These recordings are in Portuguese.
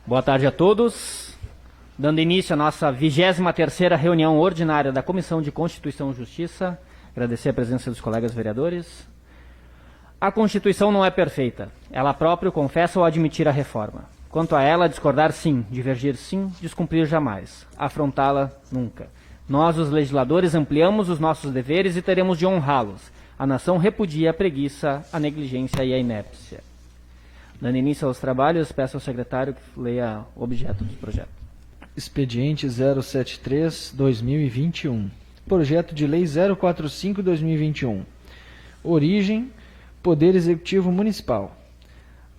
Boa tarde a todos. Dando início à nossa 23ª reunião ordinária da Comissão de Constituição e Justiça, agradecer a presença dos colegas vereadores. A Constituição não é perfeita. Ela própria confessa ou admitir a reforma. Quanto a ela, discordar sim, divergir sim, descumprir jamais, afrontá-la nunca. Nós, os legisladores, ampliamos os nossos deveres e teremos de honrá-los. A nação repudia a preguiça, a negligência e a inépcia. Dando início aos trabalhos, peço ao secretário que leia o objeto do projeto. Expediente 073/2021. Projeto de Lei 045/2021. Origem: Poder Executivo Municipal.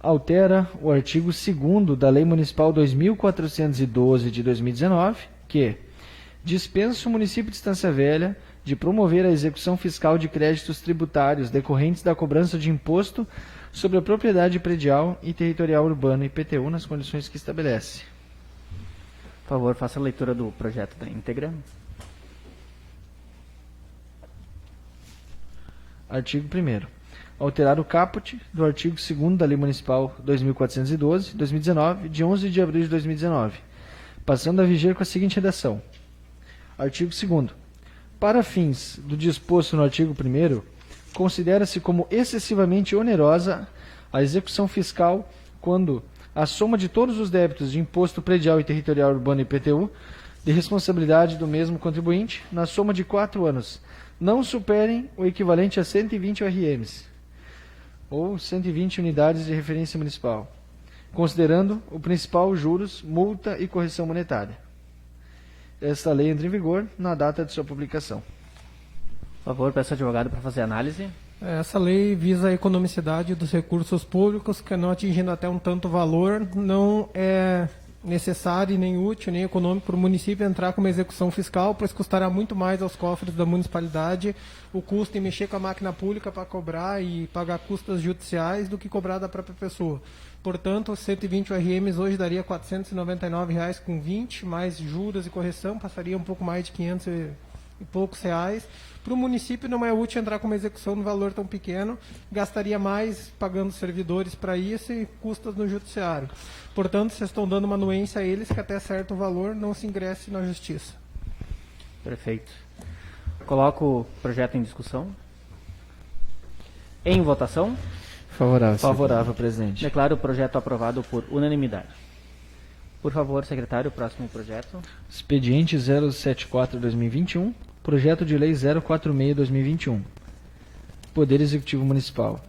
Altera o artigo 2º da Lei Municipal 2412 de 2019, que dispensa o município de Estância Velha de promover a execução fiscal de créditos tributários decorrentes da cobrança de imposto sobre a propriedade predial e territorial urbana IPTU nas condições que estabelece. Por favor, faça a leitura do projeto da íntegra. Artigo 1º. Alterar o caput do artigo 2º da Lei Municipal 2412/2019, de 11 de abril de 2019, passando a viger com a seguinte redação. Artigo 2º. Para fins do disposto no artigo 1º, considera-se como excessivamente onerosa a execução fiscal quando a soma de todos os débitos de imposto predial e territorial urbano IPTU, de responsabilidade do mesmo contribuinte, na soma de 4 anos, não superem o equivalente a 120 ORMs, ou 120 unidades de referência municipal, considerando o principal juros, multa e correção monetária. Esta lei entra em vigor na data de sua publicação. Por favor, peço ao advogado para fazer a análise. Essa lei visa a economicidade dos recursos públicos, que não atingindo até um tanto valor, não é necessário, nem útil, nem econômico para o município entrar com uma execução fiscal, pois custará muito mais aos cofres da municipalidade o custo em mexer com a máquina pública para cobrar e pagar custas judiciais do que cobrar da própria pessoa. Portanto, 120 ORMs hoje daria R$ 499,20, mais juros e correção, passaria um pouco mais de 500 e poucos reais. Para o município não é útil entrar com uma execução no valor tão pequeno, gastaria mais pagando servidores para isso e custas no judiciário. Portanto, vocês estão dando uma anuência a eles que até certo valor não se ingresse na justiça. Perfeito. Coloco o projeto em discussão. Em votação. Favorável. Favorável, presidente. Declaro o projeto aprovado por unanimidade. Por favor, secretário, próximo projeto. Expediente 074/2021. Projeto de Lei 046/2021. Poder Executivo Municipal.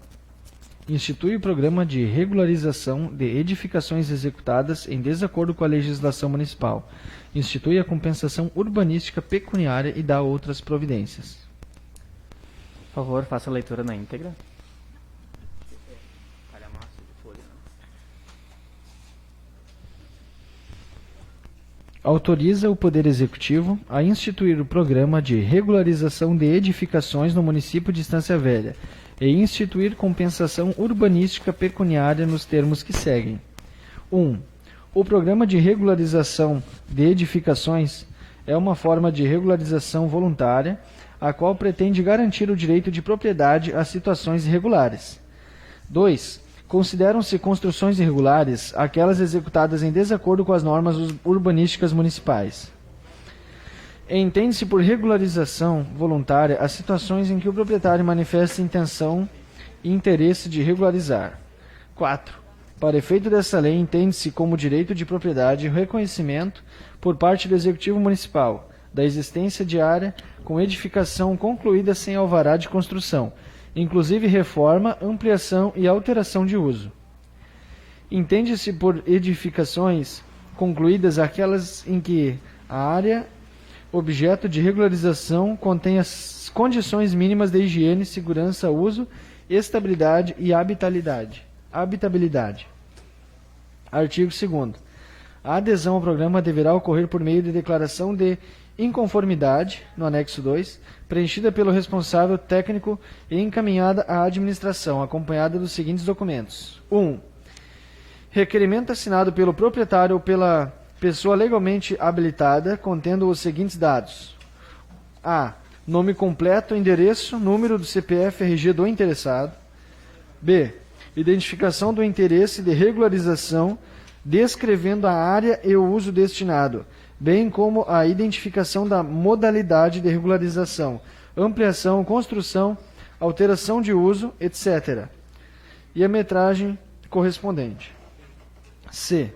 Institui o programa de regularização de edificações executadas em desacordo com a legislação municipal. Institui a compensação urbanística pecuniária e dá outras providências. Por favor, faça a leitura na íntegra. Autoriza o Poder Executivo a instituir o programa de regularização de edificações no município de Estância Velha e instituir compensação urbanística pecuniária nos termos que seguem. 1. O programa de regularização de edificações é uma forma de regularização voluntária, a qual pretende garantir o direito de propriedade a situações irregulares. 2. Consideram-se construções irregulares aquelas executadas em desacordo com as normas urbanísticas municipais. Entende-se por regularização voluntária as situações em que o proprietário manifesta intenção e interesse de regularizar. 4. Para efeito dessa lei, entende-se como direito de propriedade o reconhecimento, por parte do Executivo Municipal, da existência de área com edificação concluída sem alvará de construção, inclusive reforma, ampliação e alteração de uso. Entende-se por edificações concluídas aquelas em que a área objeto de regularização contém as condições mínimas de higiene, segurança, uso, estabilidade e habitabilidade. Artigo 2º. A adesão ao programa deverá ocorrer por meio de declaração de inconformidade, no anexo 2, preenchida pelo responsável técnico e encaminhada à administração, acompanhada dos seguintes documentos. 1. Requerimento assinado pelo proprietário ou pela pessoa legalmente habilitada, contendo os seguintes dados. A. Nome completo, endereço, número do CPF RG do interessado. B. Identificação do interesse de regularização descrevendo a área e o uso destinado, bem como a identificação da modalidade de regularização, ampliação, construção, alteração de uso, etc. E a metragem correspondente. C.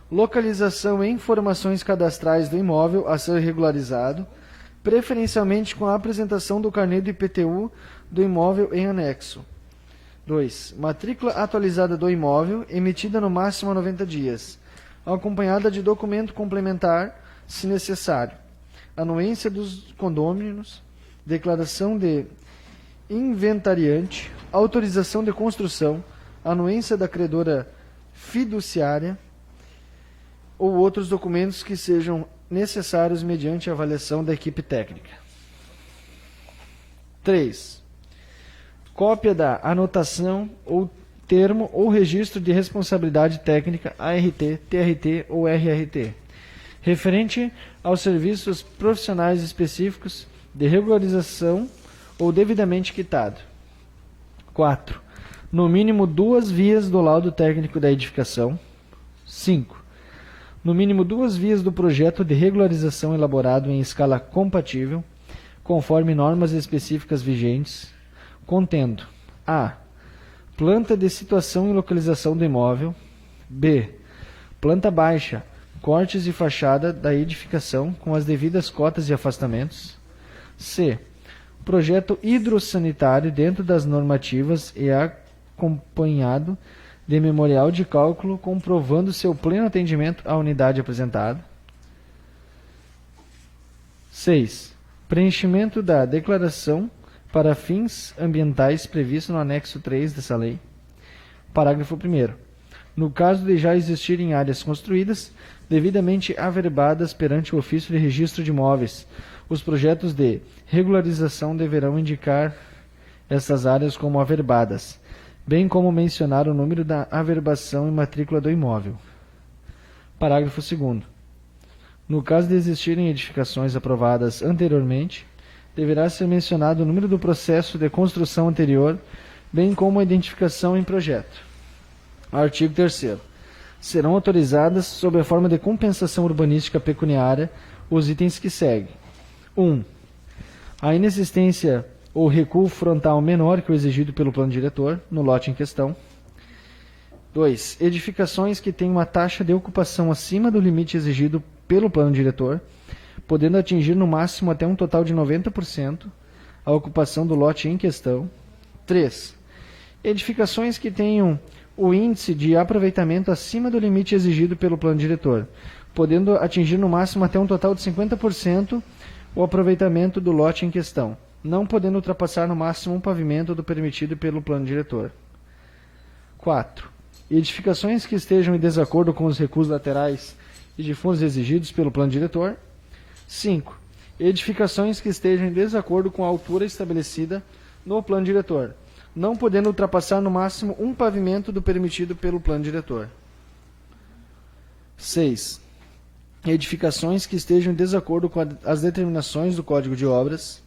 Localização e informações cadastrais do imóvel a ser regularizado, preferencialmente com a apresentação do carnê do IPTU do imóvel em anexo. 2. Matrícula atualizada do imóvel, emitida no máximo a 90 dias, acompanhada de documento complementar, se necessário. Anuência dos condôminos, declaração de inventariante, autorização de construção, anuência da credora fiduciária ou outros documentos que sejam necessários mediante avaliação da equipe técnica. 3. Cópia da anotação ou termo ou registro de responsabilidade técnica ART, TRT ou RRT, referente aos serviços profissionais específicos de regularização ou devidamente quitado. 4. No mínimo 2 vias do laudo técnico da edificação. 5. No mínimo 2 vias do projeto de regularização elaborado em escala compatível, conforme normas específicas vigentes, contendo a. Planta de situação e localização do imóvel. B. Planta baixa, cortes e fachada da edificação com as devidas cotas e afastamentos. C. Projeto hidrossanitário dentro das normativas e acompanhado de memorial de cálculo comprovando seu pleno atendimento à unidade apresentada. 6. Preenchimento da declaração para fins ambientais previsto no anexo 3 dessa lei. Parágrafo 1º. No caso de já existirem áreas construídas, devidamente averbadas perante o ofício de registro de imóveis, os projetos de regularização deverão indicar essas áreas como averbadas, bem como mencionar o número da averbação e matrícula do imóvel. Parágrafo 2º. No caso de existirem edificações aprovadas anteriormente, deverá ser mencionado o número do processo de construção anterior, bem como a identificação em projeto. Artigo 3º. Serão autorizadas, sob a forma de compensação urbanística pecuniária, os itens que seguem. 1. A inexistência ou recuo frontal menor que o exigido pelo plano diretor, no lote em questão. 2. Edificações que têm uma taxa de ocupação acima do limite exigido pelo plano diretor, podendo atingir no máximo até um total de 90% a ocupação do lote em questão. 3. Edificações que tenham o índice de aproveitamento acima do limite exigido pelo plano diretor, podendo atingir no máximo até um total de 50% o aproveitamento do lote em questão, não podendo ultrapassar no máximo um pavimento do permitido pelo plano diretor. 4. Edificações que estejam em desacordo com os recuos laterais e de fundos exigidos pelo plano diretor. 5. Edificações que estejam em desacordo com a altura estabelecida no plano diretor, não podendo ultrapassar no máximo um pavimento do permitido pelo plano diretor. 6. Edificações que estejam em desacordo com as determinações do Código de Obras.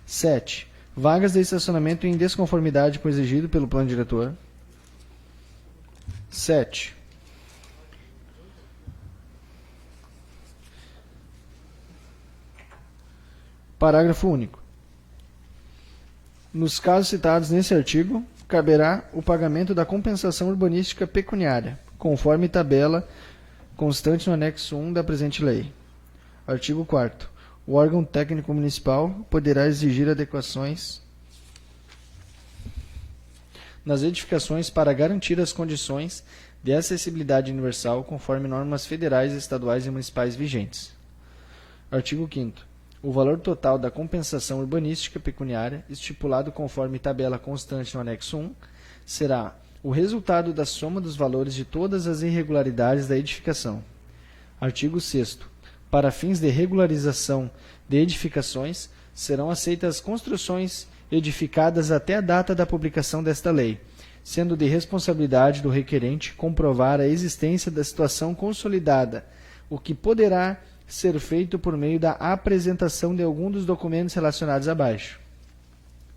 7. Vagas de estacionamento em desconformidade com o exigido pelo plano diretor. 7. Parágrafo único. Nos casos citados nesse artigo, caberá o pagamento da compensação urbanística pecuniária, conforme tabela constante no anexo 1 da presente lei. Artigo 4º. O órgão técnico municipal poderá exigir adequações nas edificações para garantir as condições de acessibilidade universal conforme normas federais, estaduais e municipais vigentes. Artigo 5º. O valor total da compensação urbanística pecuniária, estipulado conforme tabela constante no anexo 1, será o resultado da soma dos valores de todas as irregularidades da edificação. Artigo 6º. Para fins de regularização de edificações, serão aceitas construções edificadas até a data da publicação desta lei, sendo de responsabilidade do requerente comprovar a existência da situação consolidada, o que poderá ser feito por meio da apresentação de algum dos documentos relacionados abaixo.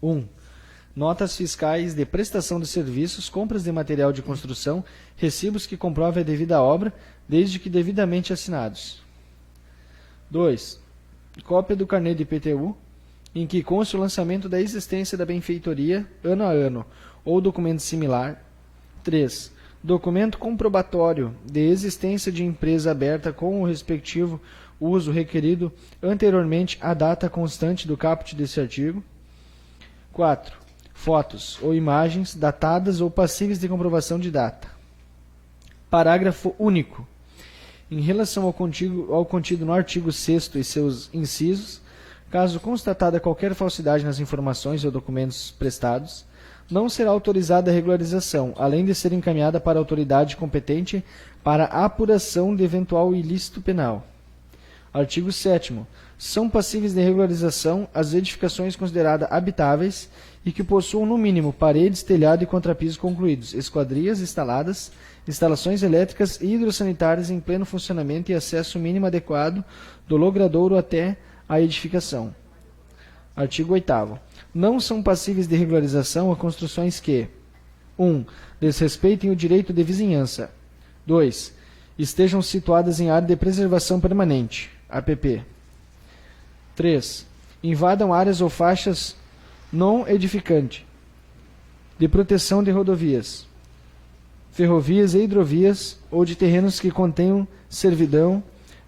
1. notas fiscais de prestação de serviços, compras de material de construção, recibos que comprovem a devida obra, desde que devidamente assinados. 2. Cópia do carnê de IPTU, em que conste o lançamento da existência da benfeitoria, ano a ano, ou documento similar. 3. Documento comprobatório de existência de empresa aberta com o respectivo uso requerido anteriormente à data constante do caput desse artigo. 4. Fotos ou imagens datadas ou passíveis de comprovação de data. Parágrafo único. Em relação ao contido no artigo 6º e seus incisos, caso constatada qualquer falsidade nas informações ou documentos prestados, não será autorizada a regularização, além de ser encaminhada para a autoridade competente para a apuração de eventual ilícito penal. Artigo 7º. São passíveis de regularização as edificações consideradas habitáveis e que possuam no mínimo paredes, telhado e contrapiso concluídos, esquadrias instaladas, instalações elétricas e hidrossanitárias em pleno funcionamento e acesso mínimo adequado do logradouro até a edificação. Artigo 8º. Não são passíveis de regularização as construções que 1. Desrespeitem o direito de vizinhança. 2. Estejam situadas em área de preservação permanente, APP. 3. Invadam áreas ou faixas não edificante de proteção de rodovias, ferrovias e hidrovias ou de terrenos que contenham servidão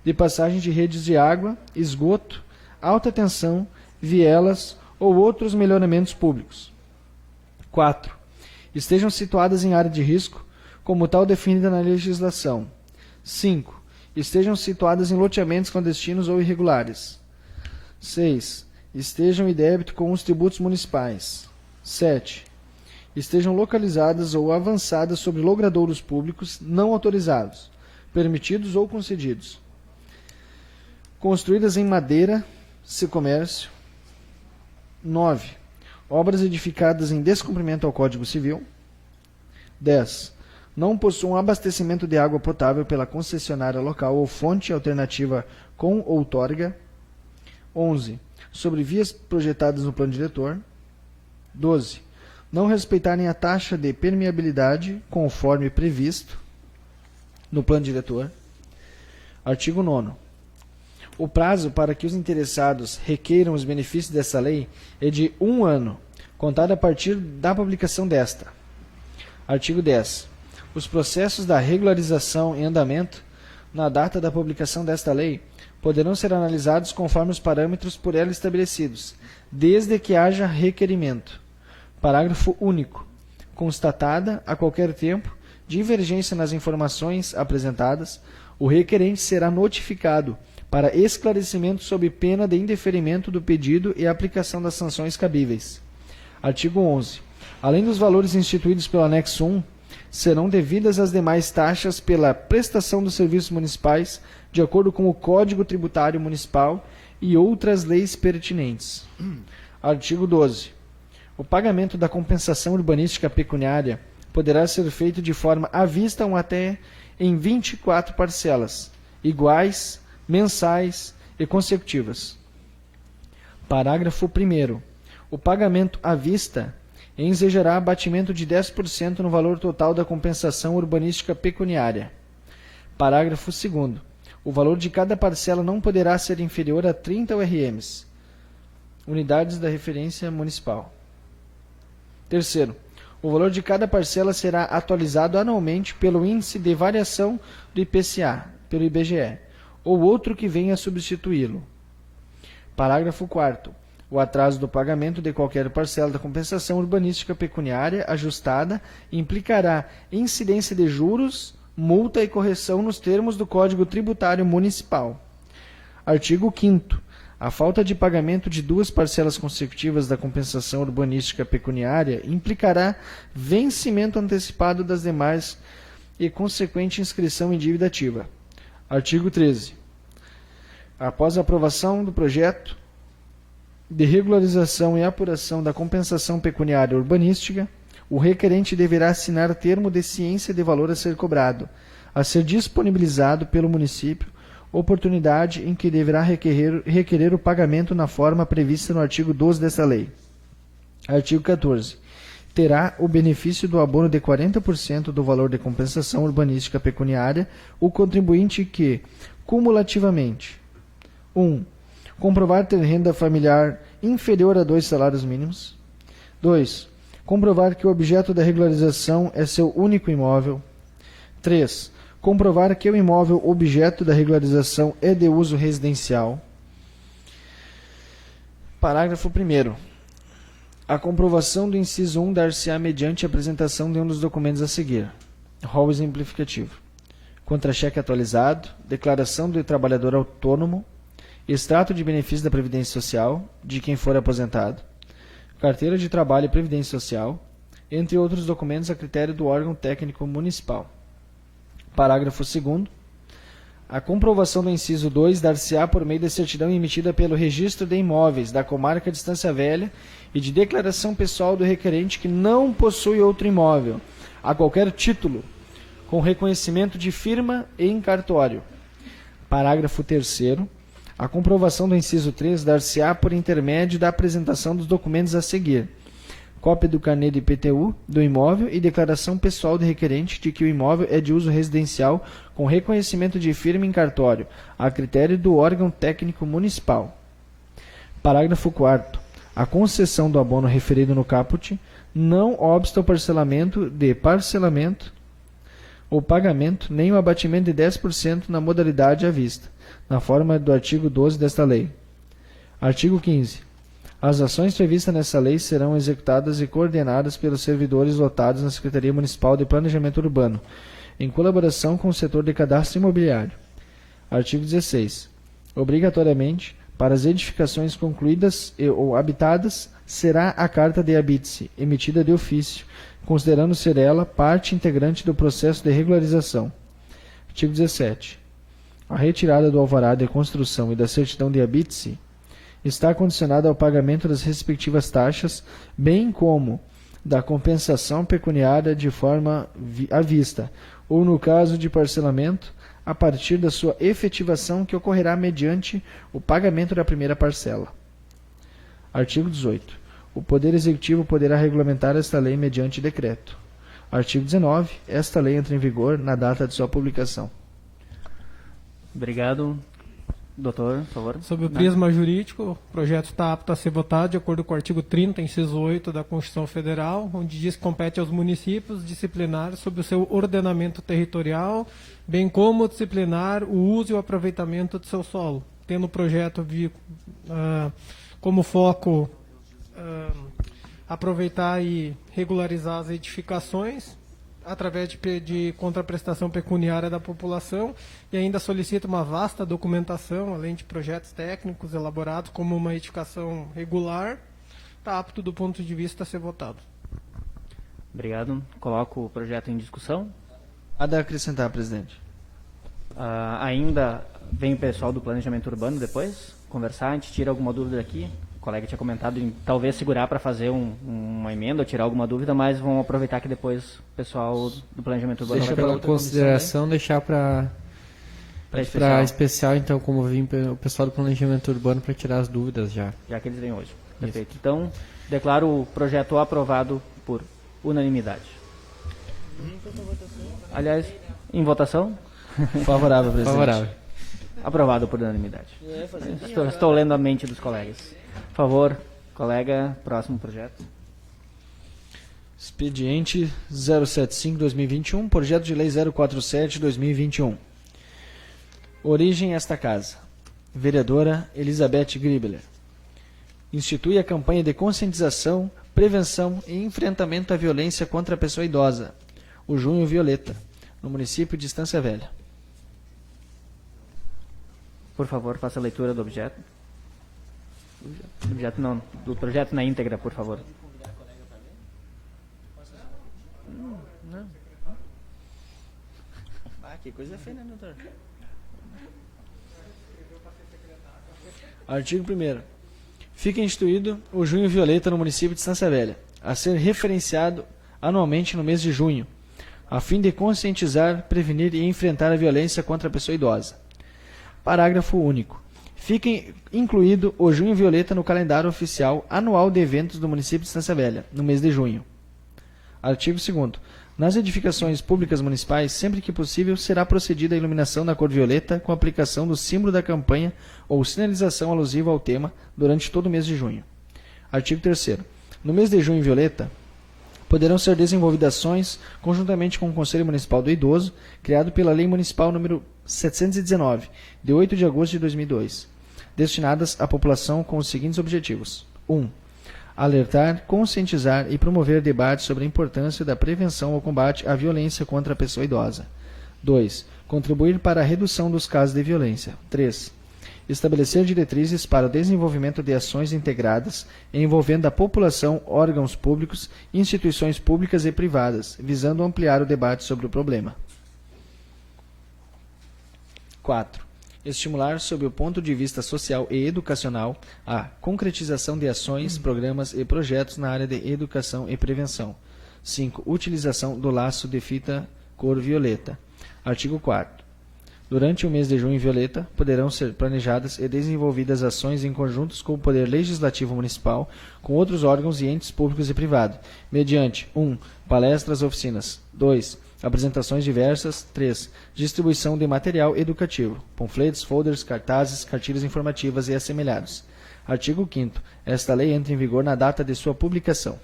de passagem de redes de água, esgoto, alta tensão, vielas ou outros melhoramentos públicos. 4. Estejam situadas em área de risco, como tal definida na legislação. 5. Estejam situadas em loteamentos clandestinos ou irregulares. 6. Estejam em débito com os tributos municipais. 7. Estejam localizadas ou avançadas sobre logradouros públicos não autorizados, permitidos ou concedidos. Construídas em madeira, se comércio. 9. Obras edificadas em descumprimento ao Código Civil. 10. Não possuam abastecimento de água potável pela concessionária local ou fonte alternativa com outorga. 11. Sobre vias projetadas no plano diretor. 12. Não respeitarem a taxa de permeabilidade conforme previsto no plano diretor. Artigo 9º. O prazo para que os interessados requeiram os benefícios dessa lei é de 1 ano, contado a partir da publicação desta. Artigo 10. Os processos da regularização em andamento, na data da publicação desta lei, poderão ser analisados conforme os parâmetros por ela estabelecidos, desde que haja requerimento. Parágrafo único. Constatada, a qualquer tempo, divergência nas informações apresentadas, o requerente será notificado para esclarecimento sob pena de indeferimento do pedido e aplicação das sanções cabíveis. Artigo 11. Além dos valores instituídos pelo anexo 1, serão devidas as demais taxas pela prestação dos serviços municipais, de acordo com o Código Tributário Municipal e outras leis pertinentes. Artigo 12. O pagamento da compensação urbanística pecuniária poderá ser feito de forma à vista ou até em 24 parcelas, iguais, mensais e consecutivas. Parágrafo 1º. O pagamento à vista ensejará abatimento de 10% no valor total da compensação urbanística pecuniária. Parágrafo 2º. O valor de cada parcela não poderá ser inferior a 30 URMs, unidades da referência municipal. Terceiro, o valor de cada parcela será atualizado anualmente pelo índice de variação do IPCA, pelo IBGE, ou outro que venha a substituí-lo. Parágrafo 4º. O atraso do pagamento de qualquer parcela da compensação urbanística pecuniária ajustada implicará incidência de juros, multa e correção nos termos do Código Tributário Municipal. Artigo 5º. A falta de pagamento de 2 parcelas consecutivas da compensação urbanística pecuniária implicará vencimento antecipado das demais e consequente inscrição em dívida ativa. Artigo 13. Após a aprovação do projeto de regularização e apuração da compensação pecuniária urbanística, o requerente deverá assinar termo de ciência de valor a ser cobrado, a ser disponibilizado pelo município, oportunidade em que deverá requerer o pagamento na forma prevista no artigo 12 desta lei. Artigo 14. terá o benefício do abono de 40% do valor de compensação urbanística pecuniária o contribuinte que, cumulativamente, 1. Comprovar ter renda familiar inferior a 2 salários mínimos. 2. Comprovar que o objeto da regularização é seu único imóvel. 3. Comprovar que o imóvel objeto da regularização é de uso residencial. Parágrafo 1º. A comprovação do inciso 1 dar-se-á mediante a apresentação de um dos documentos a seguir. Rol exemplificativo. Contra-cheque atualizado, declaração do trabalhador autônomo, extrato de benefício da Previdência Social, de quem for aposentado, carteira de trabalho e Previdência Social, entre outros documentos a critério do órgão técnico municipal. Parágrafo 2º. A comprovação do inciso 2 dar-se-á por meio de certidão emitida pelo Registro de Imóveis da Comarca de Estância Velha e de declaração pessoal do requerente que não possui outro imóvel, a qualquer título, com reconhecimento de firma e em cartório. Parágrafo 3º. A comprovação do inciso 3 dar-se-á por intermédio da apresentação dos documentos a seguir: cópia do carnê de IPTU do imóvel e declaração pessoal do requerente de que o imóvel é de uso residencial com reconhecimento de firma em cartório, a critério do órgão técnico municipal. Parágrafo 4º. A concessão do abono referido no caput não obsta o parcelamento ou pagamento, nem o abatimento de 10% na modalidade à vista, na forma do artigo 12 desta lei. Artigo 15. As ações previstas nessa lei serão executadas e coordenadas pelos servidores lotados na Secretaria Municipal de Planejamento Urbano, em colaboração com o setor de cadastro imobiliário. Artigo 16. Obrigatoriamente, para as edificações concluídas ou habitadas, será a carta de habite-se, emitida de ofício, considerando ser ela parte integrante do processo de regularização. Artigo 17. A retirada do alvará de construção e da certidão de habite-se está condicionada ao pagamento das respectivas taxas, bem como da compensação pecuniária de forma à vista, ou no caso de parcelamento, a partir da sua efetivação que ocorrerá mediante o pagamento da primeira parcela. Artigo 18. O Poder Executivo poderá regulamentar esta lei mediante decreto. Artigo 19. Esta lei entra em vigor na data de sua publicação. Obrigado. Doutor, por favor. Sob o prisma jurídico, o projeto está apto a ser votado de acordo com o artigo 30, inciso 8 da Constituição Federal, onde diz que compete aos municípios disciplinar sobre o seu ordenamento territorial, bem como disciplinar o uso e o aproveitamento do seu solo, tendo o projeto como foco aproveitar e regularizar as edificações através de contraprestação pecuniária da população, e ainda solicita uma vasta documentação, além de projetos técnicos elaborados como uma edificação regular. Está apto do ponto de vista a ser votado. Obrigado. Coloco o projeto em discussão. Nada a acrescentar, presidente. Ainda vem o pessoal do planejamento urbano depois conversar, a gente tira alguma dúvida aqui. O colega tinha comentado em talvez segurar para fazer uma emenda ou tirar alguma dúvida, mas vamos aproveitar que depois o pessoal do planejamento urbano Deixa vai pela consideração, deixar para especial, então, como vim o pessoal do planejamento urbano para tirar as dúvidas já. Já que eles vêm hoje. Perfeito. Então, declaro o projeto aprovado por unanimidade. Aliás, em votação? Favorável, presidente. Favorável. Aprovado por unanimidade. Estou lendo a mente dos colegas. Por favor, colega, próximo projeto. Expediente 075-2021, projeto de lei 047-2021. Origem esta casa. Vereadora Elizabeth Gribler. Institui a campanha de conscientização, prevenção e enfrentamento à violência contra a pessoa idosa, o Junho Violeta, no município de Estância Velha. Por favor, faça a leitura do objeto. Do projeto na íntegra, por favor. Não. Que coisa feia, né, doutor? Artigo 1º. Fica instituído o Junho Violeta no município de Estância Velha, a ser referenciado anualmente no mês de junho, a fim de conscientizar, prevenir e enfrentar a violência contra a pessoa idosa. Parágrafo único. Fica incluído o Junho Violeta no calendário oficial anual de eventos do município de Estância Velha, no mês de junho. Artigo 2º. Nas edificações públicas municipais, sempre que possível, será procedida a iluminação da cor violeta com aplicação do símbolo da campanha ou sinalização alusiva ao tema durante todo o mês de junho. Artigo 3º. No mês de junho violeta, poderão ser desenvolvidas ações conjuntamente com o Conselho Municipal do Idoso, criado pela Lei Municipal número 719, de 8 de agosto de 2002, destinadas à população com os seguintes objetivos. 1. Alertar, conscientizar e promover debates sobre a importância da prevenção ou combate à violência contra a pessoa idosa. 2. Contribuir para a redução dos casos de violência. 3. Estabelecer diretrizes para o desenvolvimento de ações integradas envolvendo a população, órgãos públicos, instituições públicas e privadas, visando ampliar o debate sobre o problema. 4. Estimular, sob o ponto de vista social e educacional, a concretização de ações, programas e projetos na área de educação e prevenção. 5. Utilização do laço de fita cor violeta. Artigo 4º. Durante o mês de junho violeta, poderão ser planejadas e desenvolvidas ações em conjuntos com o Poder Legislativo Municipal, com outros órgãos e entes públicos e privados, mediante 1. Palestras, oficinas. 2. Apresentações diversas. 3. Distribuição de material educativo, panfletos, folders, cartazes, cartilhas informativas e assemelhados. Artigo 5º. Esta lei entra em vigor na data de sua publicação.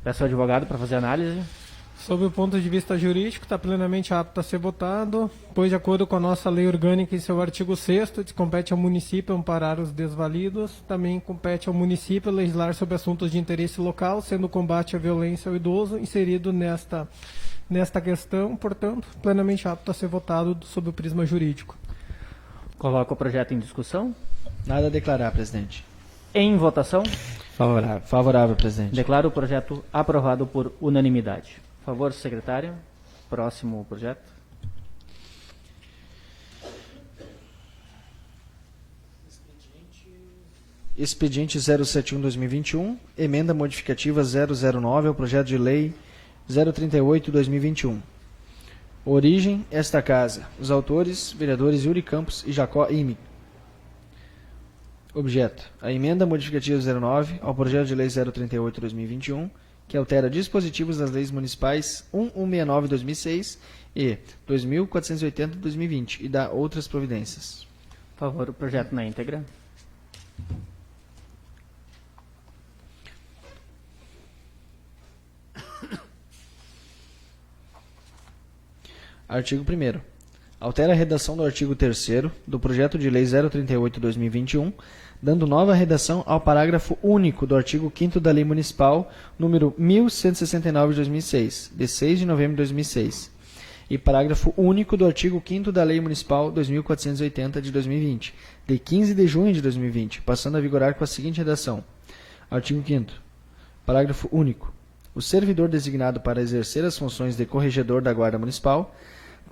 Peço ao advogado para fazer análise. Sob o ponto de vista jurídico, está plenamente apto a ser votado, pois, de acordo com a nossa lei orgânica em seu artigo 6º, compete ao município amparar os desvalidos, também compete ao município legislar sobre assuntos de interesse local, sendo o combate à violência ao idoso inserido nesta questão, portanto, plenamente apto a ser votado sob o prisma jurídico. Coloco o projeto em discussão. Nada a declarar, presidente. Em votação. Favorável. Favorável, presidente. Declaro o projeto aprovado por unanimidade. Por favor, secretário. Próximo projeto. Expediente 071/2021, emenda modificativa 009 ao projeto de lei 038/2021. Origem, esta casa. Os autores, vereadores Yuri Campos e Jacó Ime. Objeto, a emenda modificativa 09 ao projeto de lei 038/2021, que altera dispositivos das leis municipais 1169/2006 e 2480/2020 e dá outras providências. Por favor, o projeto na íntegra. Artigo 1º. Altera a redação do artigo 3º do projeto de lei 038/2021, dando nova redação ao parágrafo único do artigo 5º da Lei Municipal número 1169/2006, de 6 de novembro de 2006, e parágrafo único do artigo 5º da Lei Municipal 2480 de 2020, de 15 de junho de 2020, passando a vigorar com a seguinte redação. Artigo 5º. Parágrafo único. O servidor designado para exercer as funções de corregedor da Guarda Municipal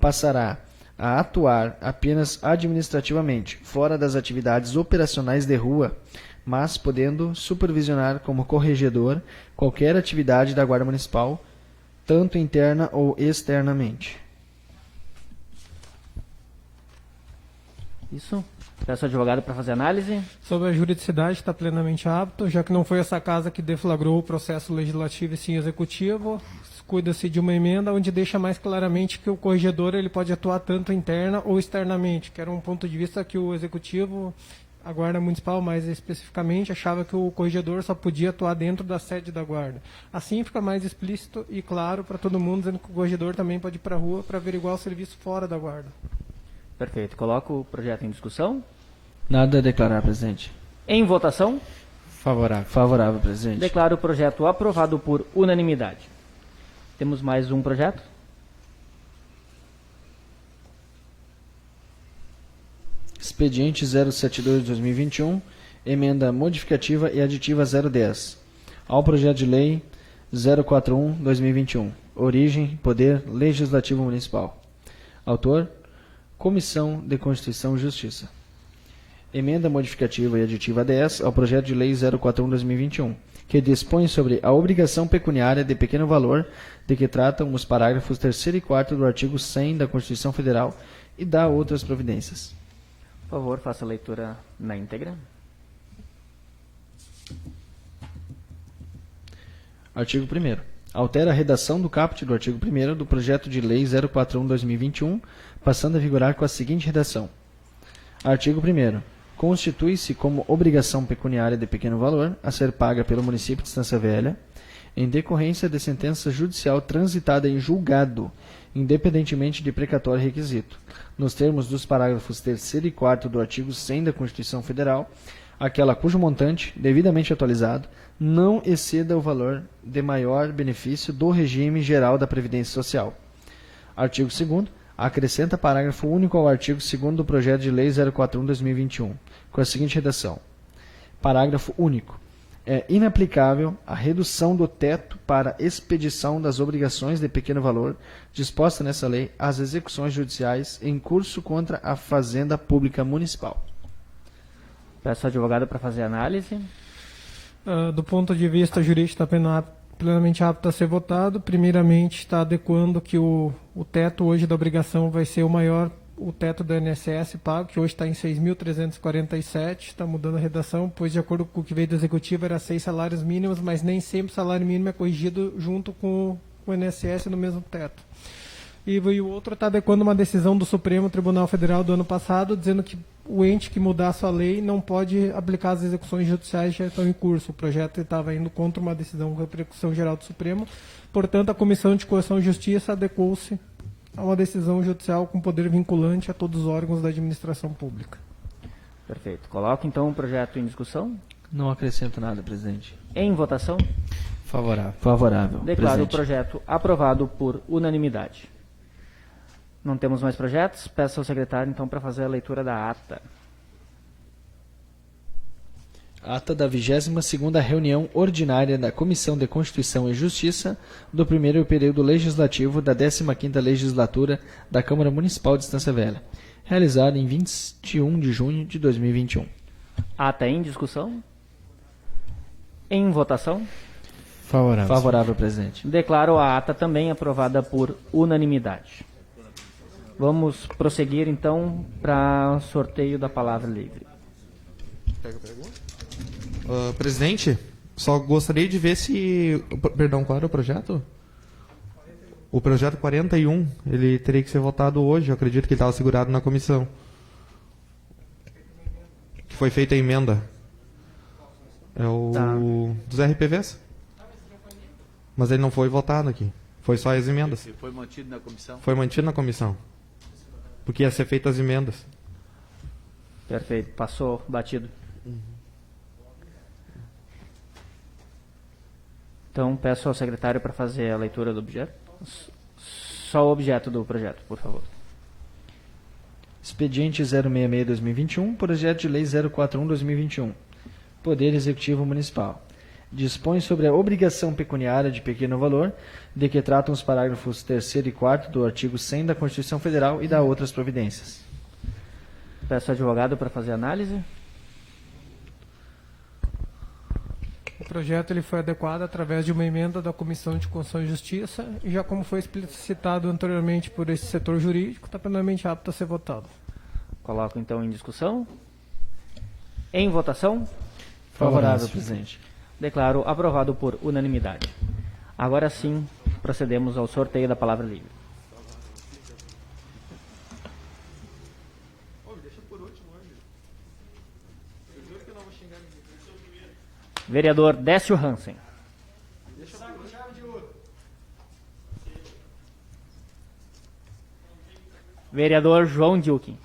passará a atuar apenas administrativamente, fora das atividades operacionais de rua, mas podendo supervisionar como corregedor qualquer atividade da Guarda Municipal, tanto interna ou externamente. Isso. Peço ao advogado para fazer análise. Sobre a juridicidade, está plenamente apto, já que não foi essa casa que deflagrou o processo legislativo e sim executivo. Cuida-se de uma emenda onde deixa mais claramente que o corregedor ele pode atuar tanto interna ou externamente, que era um ponto de vista que o executivo, a Guarda Municipal mais especificamente, achava que o corregedor só podia atuar dentro da sede da Guarda. Assim fica mais explícito e claro para todo mundo, dizendo que o corregedor também pode ir para a rua para averiguar o serviço fora da Guarda. Perfeito. Coloco o projeto em discussão. Nada a declarar, presidente. Em votação. Favorável. Favorável, presidente. Declaro o projeto aprovado por unanimidade. Temos mais um projeto. Expediente 072/2021, emenda modificativa e aditiva 010, ao projeto de lei 041/2021. Origem, Poder Legislativo Municipal. Autor, Comissão de Constituição e Justiça. Emenda modificativa e aditiva 10 ao projeto de lei 041/2021, que dispõe sobre a obrigação pecuniária de pequeno valor de que tratam os parágrafos 3º e 4º do artigo 100 da Constituição Federal e dá outras providências. Por favor, faça a leitura na íntegra. Artigo 1º. Altera a redação do caput do artigo 1º do projeto de lei 041/2021, passando a vigorar com a seguinte redação. Artigo 1º. Constitui-se como obrigação pecuniária de pequeno valor a ser paga pelo município de Estância Velha, em decorrência de sentença judicial transitada em julgado, independentemente de precatório e requisito, nos termos dos parágrafos 3º e 4º do artigo 100 da Constituição Federal, aquela cujo montante, devidamente atualizado, não exceda o valor de maior benefício do regime geral da Previdência Social. Artigo 2º. Acrescenta parágrafo único ao artigo 2º do projeto de lei 041/2021, com a seguinte redação. Parágrafo único. É inaplicável a redução do teto para expedição das obrigações de pequeno valor disposta nessa lei às execuções judiciais em curso contra a Fazenda Pública Municipal. Peço ao advogado para fazer a análise. Do ponto de vista jurídico, está plenamente apto a ser votado. Primeiramente, está adequando que o teto hoje da obrigação vai ser o teto do INSS pago, que hoje está em 6.347, está mudando a redação, pois de acordo com o que veio do Executivo era 6 salários mínimos, mas nem sempre o salário mínimo é corrigido junto com o INSS no mesmo teto. E o outro está adequando uma decisão do Supremo Tribunal Federal do ano passado, dizendo que o ente que mudar a sua lei não pode aplicar as execuções judiciais que já estão em curso. O projeto estava indo contra uma decisão de repercussão geral do Supremo. Portanto, a Comissão de Constituição e Justiça adequou-se a uma decisão judicial com poder vinculante a todos os órgãos da administração pública. Perfeito. Coloco então o projeto em discussão. Não acrescento nada, presidente. Em votação. Favorável. Favorável. Declaro o presidente. projeto aprovado por unanimidade. Não temos mais projetos. Peço ao secretário, então, para fazer a leitura da ata. Ata da 22ª reunião ordinária da Comissão de Constituição e Justiça do primeiro período legislativo da 15ª legislatura da Câmara Municipal de Estância Velha, realizada em 21 de junho de 2021. Ata em discussão. Em votação. Favorável. Favorável, presidente. Declaro a ata também aprovada por unanimidade. Vamos prosseguir, então, para sorteio da palavra livre. Pega a pergunta. Presidente, só gostaria de ver se... Perdão, qual era o projeto? O projeto 41, ele teria que ser votado hoje, eu acredito que ele estava segurado na comissão. Que foi feita a emenda. É o dos RPVs. Mas ele não foi votado aqui. Foi só as emendas. Foi mantido na comissão? Foi mantido na comissão. Porque ia ser feitas as emendas. Perfeito. Passou batido. Então, peço ao secretário para fazer a leitura do objeto. Só o objeto do projeto, por favor. Expediente 066/2021, projeto de lei 041/2021. Poder Executivo Municipal. Dispõe sobre a obrigação pecuniária de pequeno valor, de que tratam os parágrafos 3º e 4º do artigo 100 da Constituição Federal e da outras providências. Peço ao advogado para fazer a análise. O projeto ele foi adequado através de uma emenda da Comissão de Constituição e Justiça, e já como foi explicitado anteriormente por esse setor jurídico, está plenamente apto a ser votado. Coloco, então, em discussão. Em votação. Favorável, presidente. Declaro aprovado por unanimidade. Agora sim, procedemos ao sorteio da palavra livre. Vereador Décio Hansen. Vereador João Dilkin.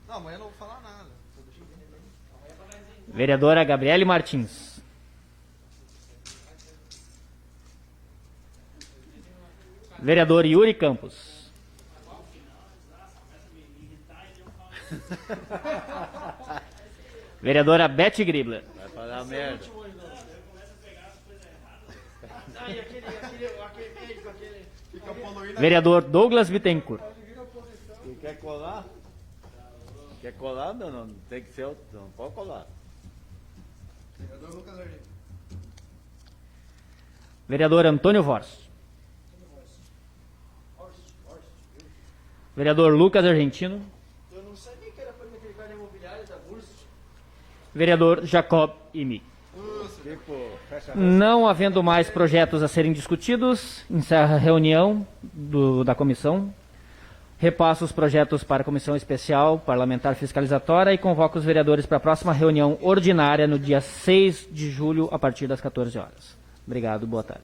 Não, amanhã não vou falar nada. Vereadora Gabriele Martins. Vereador Yuri Campos. Vereadora Beth Gribler. Vai falar merda. Vereador Douglas Bittencourt. Tu quer colar? Quer colar? Não tem que ser outro. Não pode colar. Vereador Antônio Vors. Vereador Lucas Argentino. Eu não sabia que era para me clicar na imobiliária da Bursa. Vereador Jacob Imi. Nossa, Não havendo mais projetos a serem discutidos, encerra a reunião da comissão. Repasso os projetos para a Comissão Especial Parlamentar Fiscalizatória e convoco os vereadores para a próxima reunião ordinária no dia 6 de julho, a partir das 14 horas. Obrigado, boa tarde.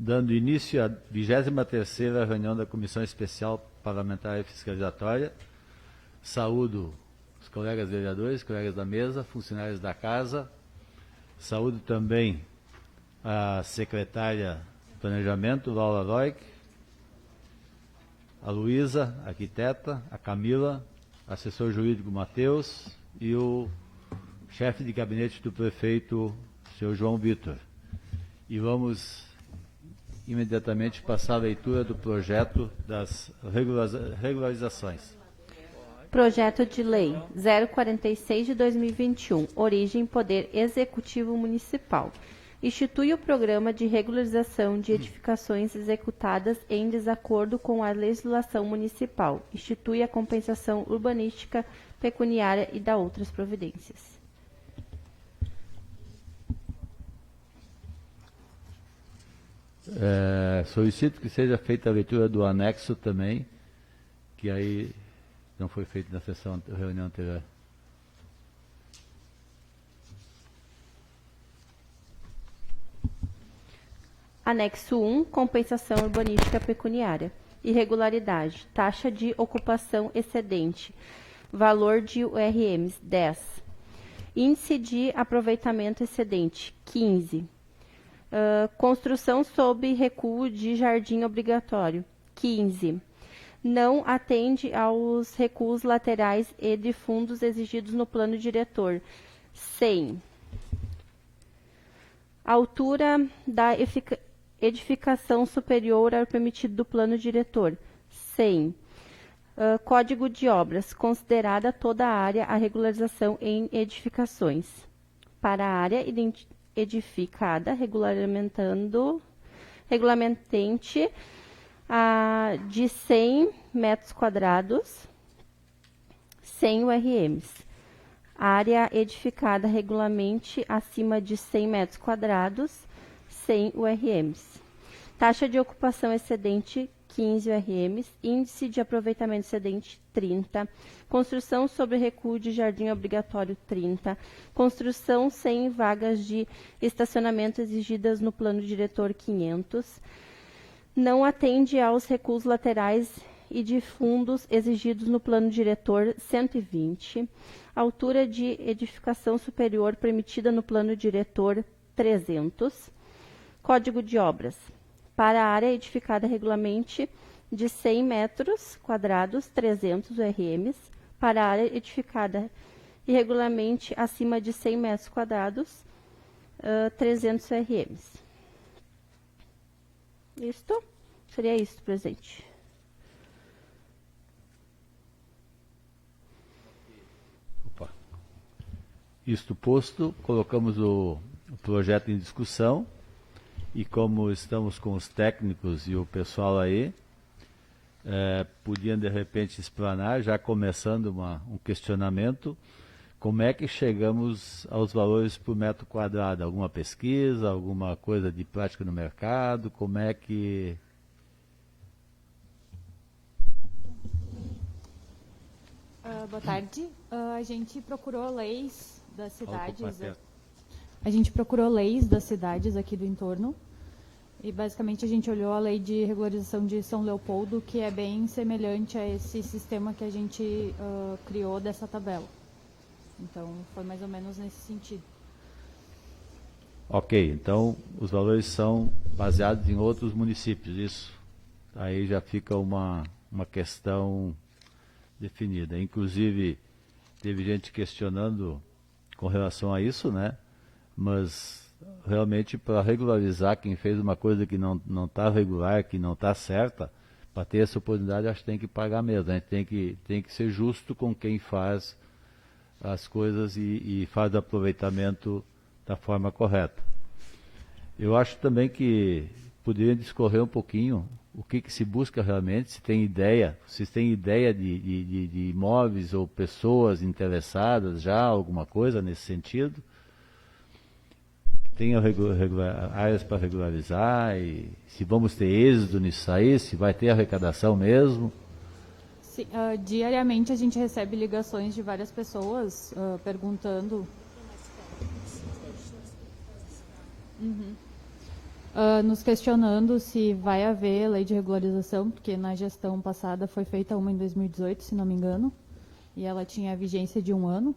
Dando início à 23ª reunião da Comissão Especial Parlamentar e Fiscalizatória, saúdo os colegas vereadores, colegas da mesa, funcionários da casa, saúdo também a secretária de Planejamento, Laura Loic, a Luísa, arquiteta, a Camila, assessor jurídico Matheus e o chefe de gabinete do prefeito, senhor João Vitor. E vamos imediatamente passar a leitura do projeto das regularizações. Projeto de Lei 046 de 2021, origem Poder Executivo Municipal. Institui o programa de regularização de edificações executadas em desacordo com a legislação municipal. Institui a compensação urbanística, pecuniária e dá outras providências. Solicito que seja feita a leitura do anexo também, que aí não foi feito na reunião anterior. Anexo 1, compensação urbanística pecuniária. Irregularidade, taxa de ocupação excedente, valor de URMs, 10. Índice de aproveitamento excedente, 15. Construção sob recuo de jardim obrigatório, 15. Não atende aos recuos laterais e de fundos exigidos no plano diretor, 100. Altura da edificação superior ao permitido do plano diretor, 100. Código de obras, considerada toda a área a regularização em edificações. Para a área edificada, regulamentante de 100 metros quadrados, 100 URMs. Área edificada regulamente acima de 100 metros quadrados, 100 URMs. Taxa de ocupação excedente, 15 URMs. Índice de aproveitamento excedente, 30. Construção sobre recuo de jardim obrigatório, 30. Construção sem vagas de estacionamento exigidas no plano diretor, 500. Não atende aos recuos laterais e de fundos exigidos no plano diretor, 120. Altura de edificação superior permitida no plano diretor, 300. Código de obras. Para a área edificada regularmente de 100 metros quadrados, 300 URMs. Para a área edificada irregularmente acima de 100 metros quadrados, 300 URMs. Isto? Seria isso, presidente. Isto posto, colocamos o projeto em discussão e como estamos com os técnicos e o pessoal aí, podiam de repente explanar, já começando um questionamento, como é que chegamos aos valores por metro quadrado? Alguma pesquisa, alguma coisa de prática no mercado? Como é que... Boa tarde. A gente procurou leis das cidades. A gente procurou leis das cidades aqui do entorno. E basicamente a gente olhou a lei de regularização de São Leopoldo, que é bem semelhante a esse sistema que a gente criou dessa tabela. Então foi mais ou menos nesse sentido. Ok, então os valores são baseados em outros municípios, isso. Aí já fica uma questão definida. Inclusive, teve gente questionando com relação a isso, né? Mas realmente para regularizar quem fez uma coisa que não está regular, que não está certa, para ter essa oportunidade, acho que tem que pagar mesmo. A gente tem que ser justo com quem faz as coisas e faz o aproveitamento da forma correta. Eu acho também que poderia discorrer um pouquinho o que se busca realmente, se tem ideia, vocês têm ideia de imóveis ou pessoas interessadas já, alguma coisa nesse sentido? Tem áreas para regularizar, e se vamos ter êxito nisso aí, se vai ter arrecadação mesmo? Sim, diariamente a gente recebe ligações de várias pessoas perguntando. nos questionando se vai haver lei de regularização, porque na gestão passada foi feita uma em 2018, se não me engano, e ela tinha vigência de 1 ano.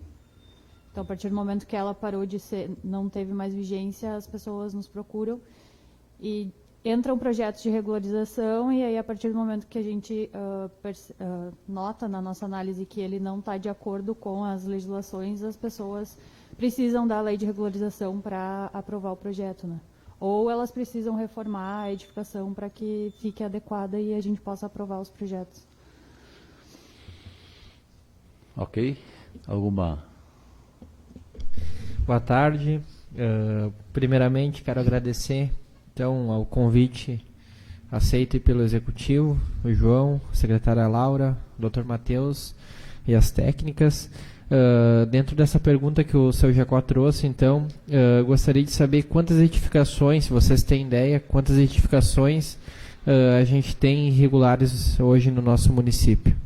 Então, a partir do momento que ela parou de ser, não teve mais vigência, as pessoas nos procuram e entram projetos de regularização, e aí, a partir do momento que a gente nota na nossa análise que ele não está de acordo com as legislações, as pessoas precisam da lei de regularização para aprovar o projeto, né? Ou elas precisam reformar a edificação para que fique adequada e a gente possa aprovar os projetos. Ok. Alguma? Boa tarde. Primeiramente, quero agradecer então ao convite aceito pelo Executivo, o João, a secretária Laura, o Dr. Matheus e as técnicas. Dentro dessa pergunta que o seu Jacó trouxe, então, gostaria de saber quantas edificações, se vocês têm ideia, quantas edificações a gente tem irregulares hoje no nosso município.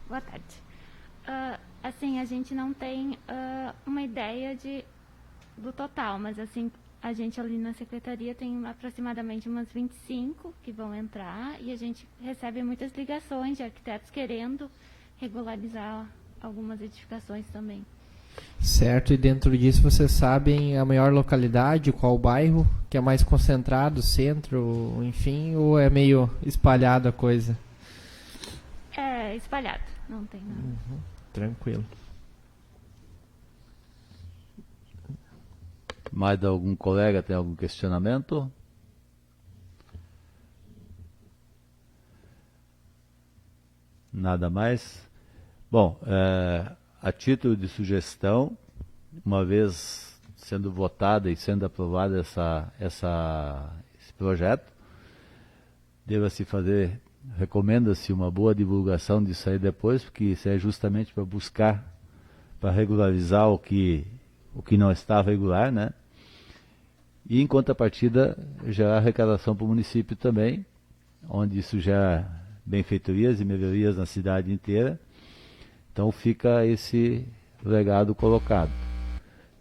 Boa tarde. Assim, a gente não tem uma ideia do total, mas assim, a gente ali na secretaria tem aproximadamente umas 25 que vão entrar e a gente recebe muitas ligações de arquitetos querendo regularizar algumas edificações também. Certo, e dentro disso vocês sabem a maior localidade, qual bairro, que é mais concentrado, centro, enfim, ou é meio espalhado a coisa? É espalhado, não tem nada. Tranquilo. Mais algum colega tem algum questionamento? Nada mais? Bom, a título de sugestão, uma vez sendo votada e sendo aprovado esse projeto, deva-se fazer, recomenda-se uma boa divulgação disso aí depois, porque isso é justamente para buscar, para regularizar o que não está regular, né? E em contrapartida, gerar arrecadação para o município também, onde isso gera benfeitorias e melhorias na cidade inteira. Então fica esse legado colocado.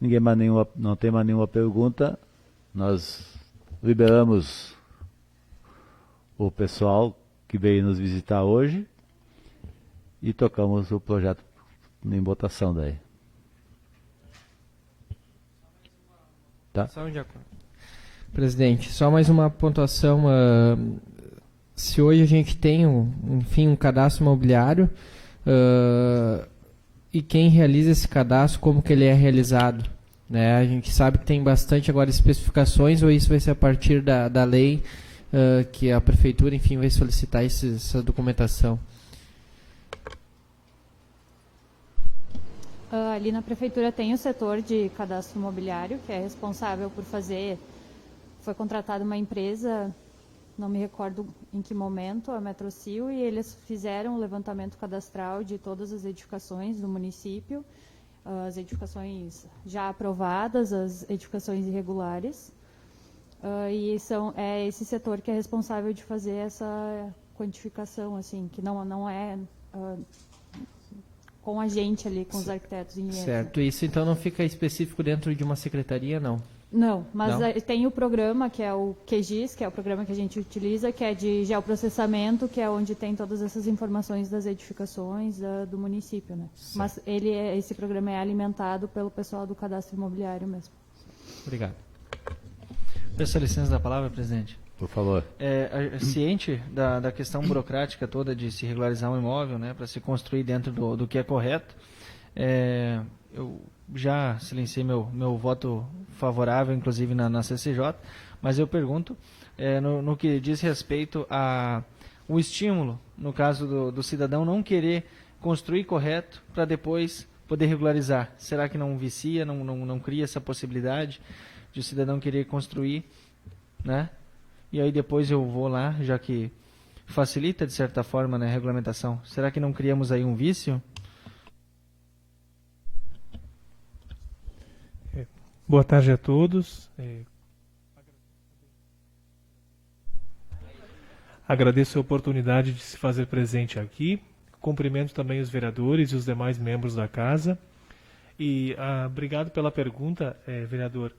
Não tem mais nenhuma pergunta. Nós liberamos o pessoal que veio nos visitar hoje e tocamos o projeto em votação daí. Tá? Presidente, só mais uma pontuação. Se hoje a gente tem, um cadastro imobiliário, e quem realiza esse cadastro, como que ele é realizado? Né? A gente sabe que tem bastante agora especificações, ou isso vai ser a partir da lei que a prefeitura, enfim, vai solicitar essa documentação? Ali na prefeitura tem o setor de cadastro imobiliário, que é responsável por fazer. Foi contratada uma empresa, não me recordo em que momento, a Metrocil, e eles fizeram o levantamento cadastral de todas as edificações do município, as edificações já aprovadas, as edificações irregulares, e é esse setor que é responsável de fazer essa quantificação, assim, que não é com a gente ali, com os arquitetos e engenheiros. Certo, isso então não fica específico dentro de uma secretaria, não? Não, mas Não? Tem o programa, que é o QGIS, que é o programa que a gente utiliza, que é de geoprocessamento, que é onde tem todas essas informações das edificações do município, né? Certo. Mas esse programa é alimentado pelo pessoal do cadastro imobiliário mesmo. Obrigado. Peço a licença da palavra, presidente. Por favor. Ciente da questão burocrática toda de se regularizar um imóvel, né, para se construir dentro do que é correto, eu já silenciei meu voto favorável, inclusive na CCJ, mas eu pergunto, no que diz respeito ao estímulo, no caso do cidadão não querer construir correto para depois poder regularizar. Será que não vicia, não cria essa possibilidade de o cidadão querer construir, né? E aí depois eu vou lá, já que facilita de certa forma, né, a regulamentação. Será que não criamos aí um vício? Boa tarde a todos. Agradeço a oportunidade de se fazer presente aqui. Cumprimento também os vereadores e os demais membros da casa. E obrigado pela pergunta, vereador.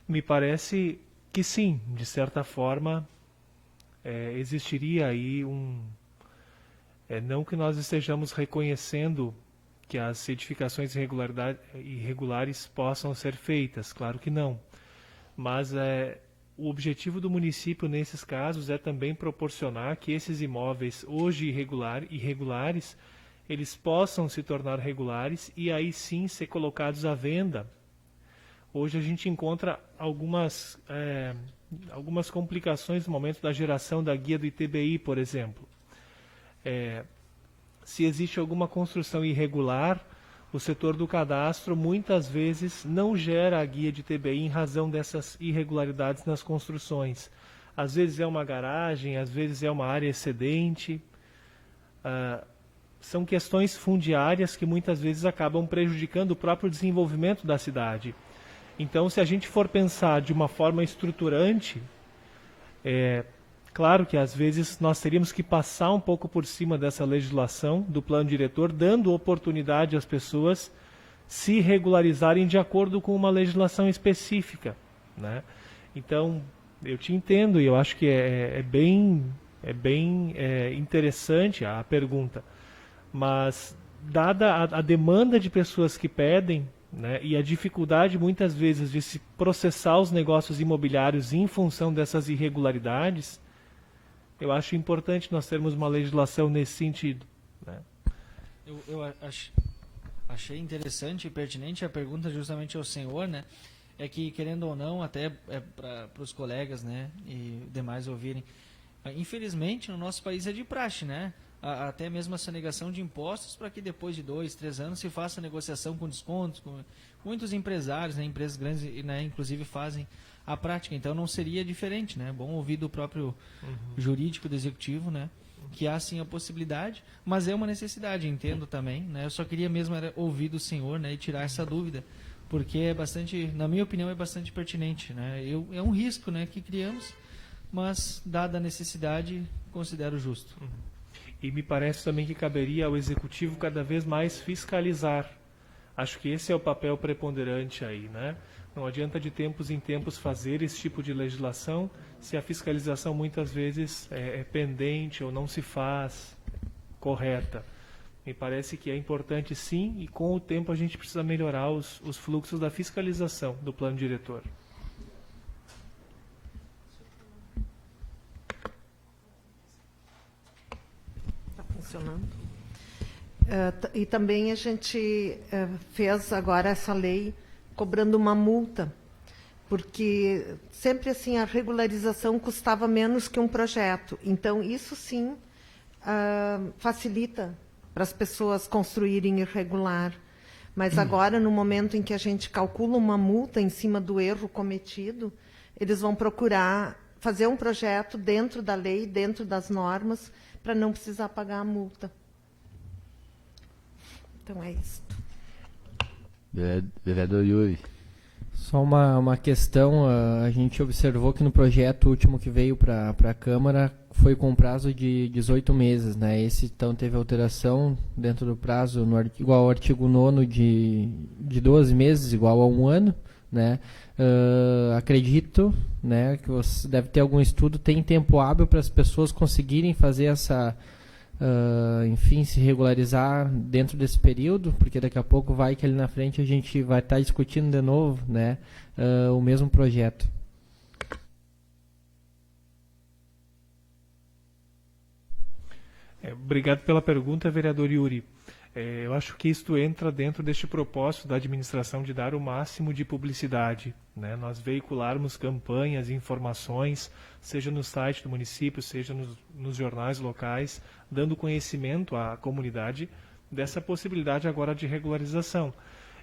Me parece que sim, de certa forma, existiria aí não que nós estejamos reconhecendo que as edificações irregulares possam ser feitas, claro que não. Mas o objetivo do município nesses casos é também proporcionar que esses imóveis hoje irregulares, eles possam se tornar regulares e aí sim ser colocados à venda. Hoje a gente encontra algumas complicações no momento da geração da guia do ITBI, por exemplo. Se existe alguma construção irregular, o setor do cadastro muitas vezes não gera a guia de ITBI em razão dessas irregularidades nas construções. Às vezes é uma garagem, às vezes é uma área excedente. São questões fundiárias que muitas vezes acabam prejudicando o próprio desenvolvimento da cidade. Então, se a gente for pensar de uma forma estruturante, claro que às vezes nós teríamos que passar um pouco por cima dessa legislação do plano diretor, dando oportunidade às pessoas se regularizarem de acordo com uma legislação específica, né? Então, eu te entendo e eu acho que é bem interessante a pergunta, mas dada a demanda de pessoas que pedem, né, e a dificuldade muitas vezes de se processar os negócios imobiliários em função dessas irregularidades, eu acho importante nós termos uma legislação nesse sentido, né? Achei interessante e pertinente a pergunta justamente ao senhor, né? É que, querendo ou não, até para os colegas, né, e demais ouvirem, infelizmente no nosso país é de praxe, né? Até mesmo a sonegação de impostos para que depois de 2, 3 anos se faça negociação com descontos. Muitos empresários, né, empresas grandes, né, inclusive fazem a prática. Então não seria diferente, né? Bom ouvir do próprio jurídico do executivo, né, que há sim a possibilidade, mas é uma necessidade, entendo também, né? Eu só queria mesmo ouvir do senhor, né, e tirar essa dúvida, porque é bastante, na minha opinião, é bastante pertinente, né? É um risco, né, que criamos, mas dada a necessidade, considero justo. E me parece também que caberia ao executivo cada vez mais fiscalizar. Acho que esse é o papel preponderante aí, né? Não adianta de tempos em tempos fazer esse tipo de legislação se a fiscalização muitas vezes é pendente ou não se faz correta. Me parece que é importante sim, e com o tempo a gente precisa melhorar os fluxos da fiscalização do plano diretor. Funcionando. E também a gente fez agora essa lei cobrando uma multa, porque sempre assim a regularização custava menos que um projeto. Então isso sim facilita para as pessoas construírem irregular. Mas agora, no momento em que a gente calcula uma multa em cima do erro cometido, eles vão procurar fazer um projeto dentro da lei, dentro das normas, para não precisar pagar a multa. Então é isso. Vereador Yuri. Só uma questão, a gente observou que no projeto último que veio para a Câmara foi com prazo de 18 meses, né? Esse então teve alteração dentro do prazo, igual ao artigo 9º de 12 meses, igual a 1 ano, né? Acredito, né, que você deve ter algum estudo, tem tempo hábil para as pessoas conseguirem fazer essa, enfim, se regularizar dentro desse período, porque daqui a pouco vai que ali na frente a gente vai estar discutindo de novo, né, o mesmo projeto. Obrigado pela pergunta, vereador Yuri. Eu acho que isto entra dentro deste propósito da administração de dar o máximo de publicidade, né? Nós veicularmos campanhas e informações, seja no site do município, seja nos jornais locais, dando conhecimento à comunidade dessa possibilidade agora de regularização.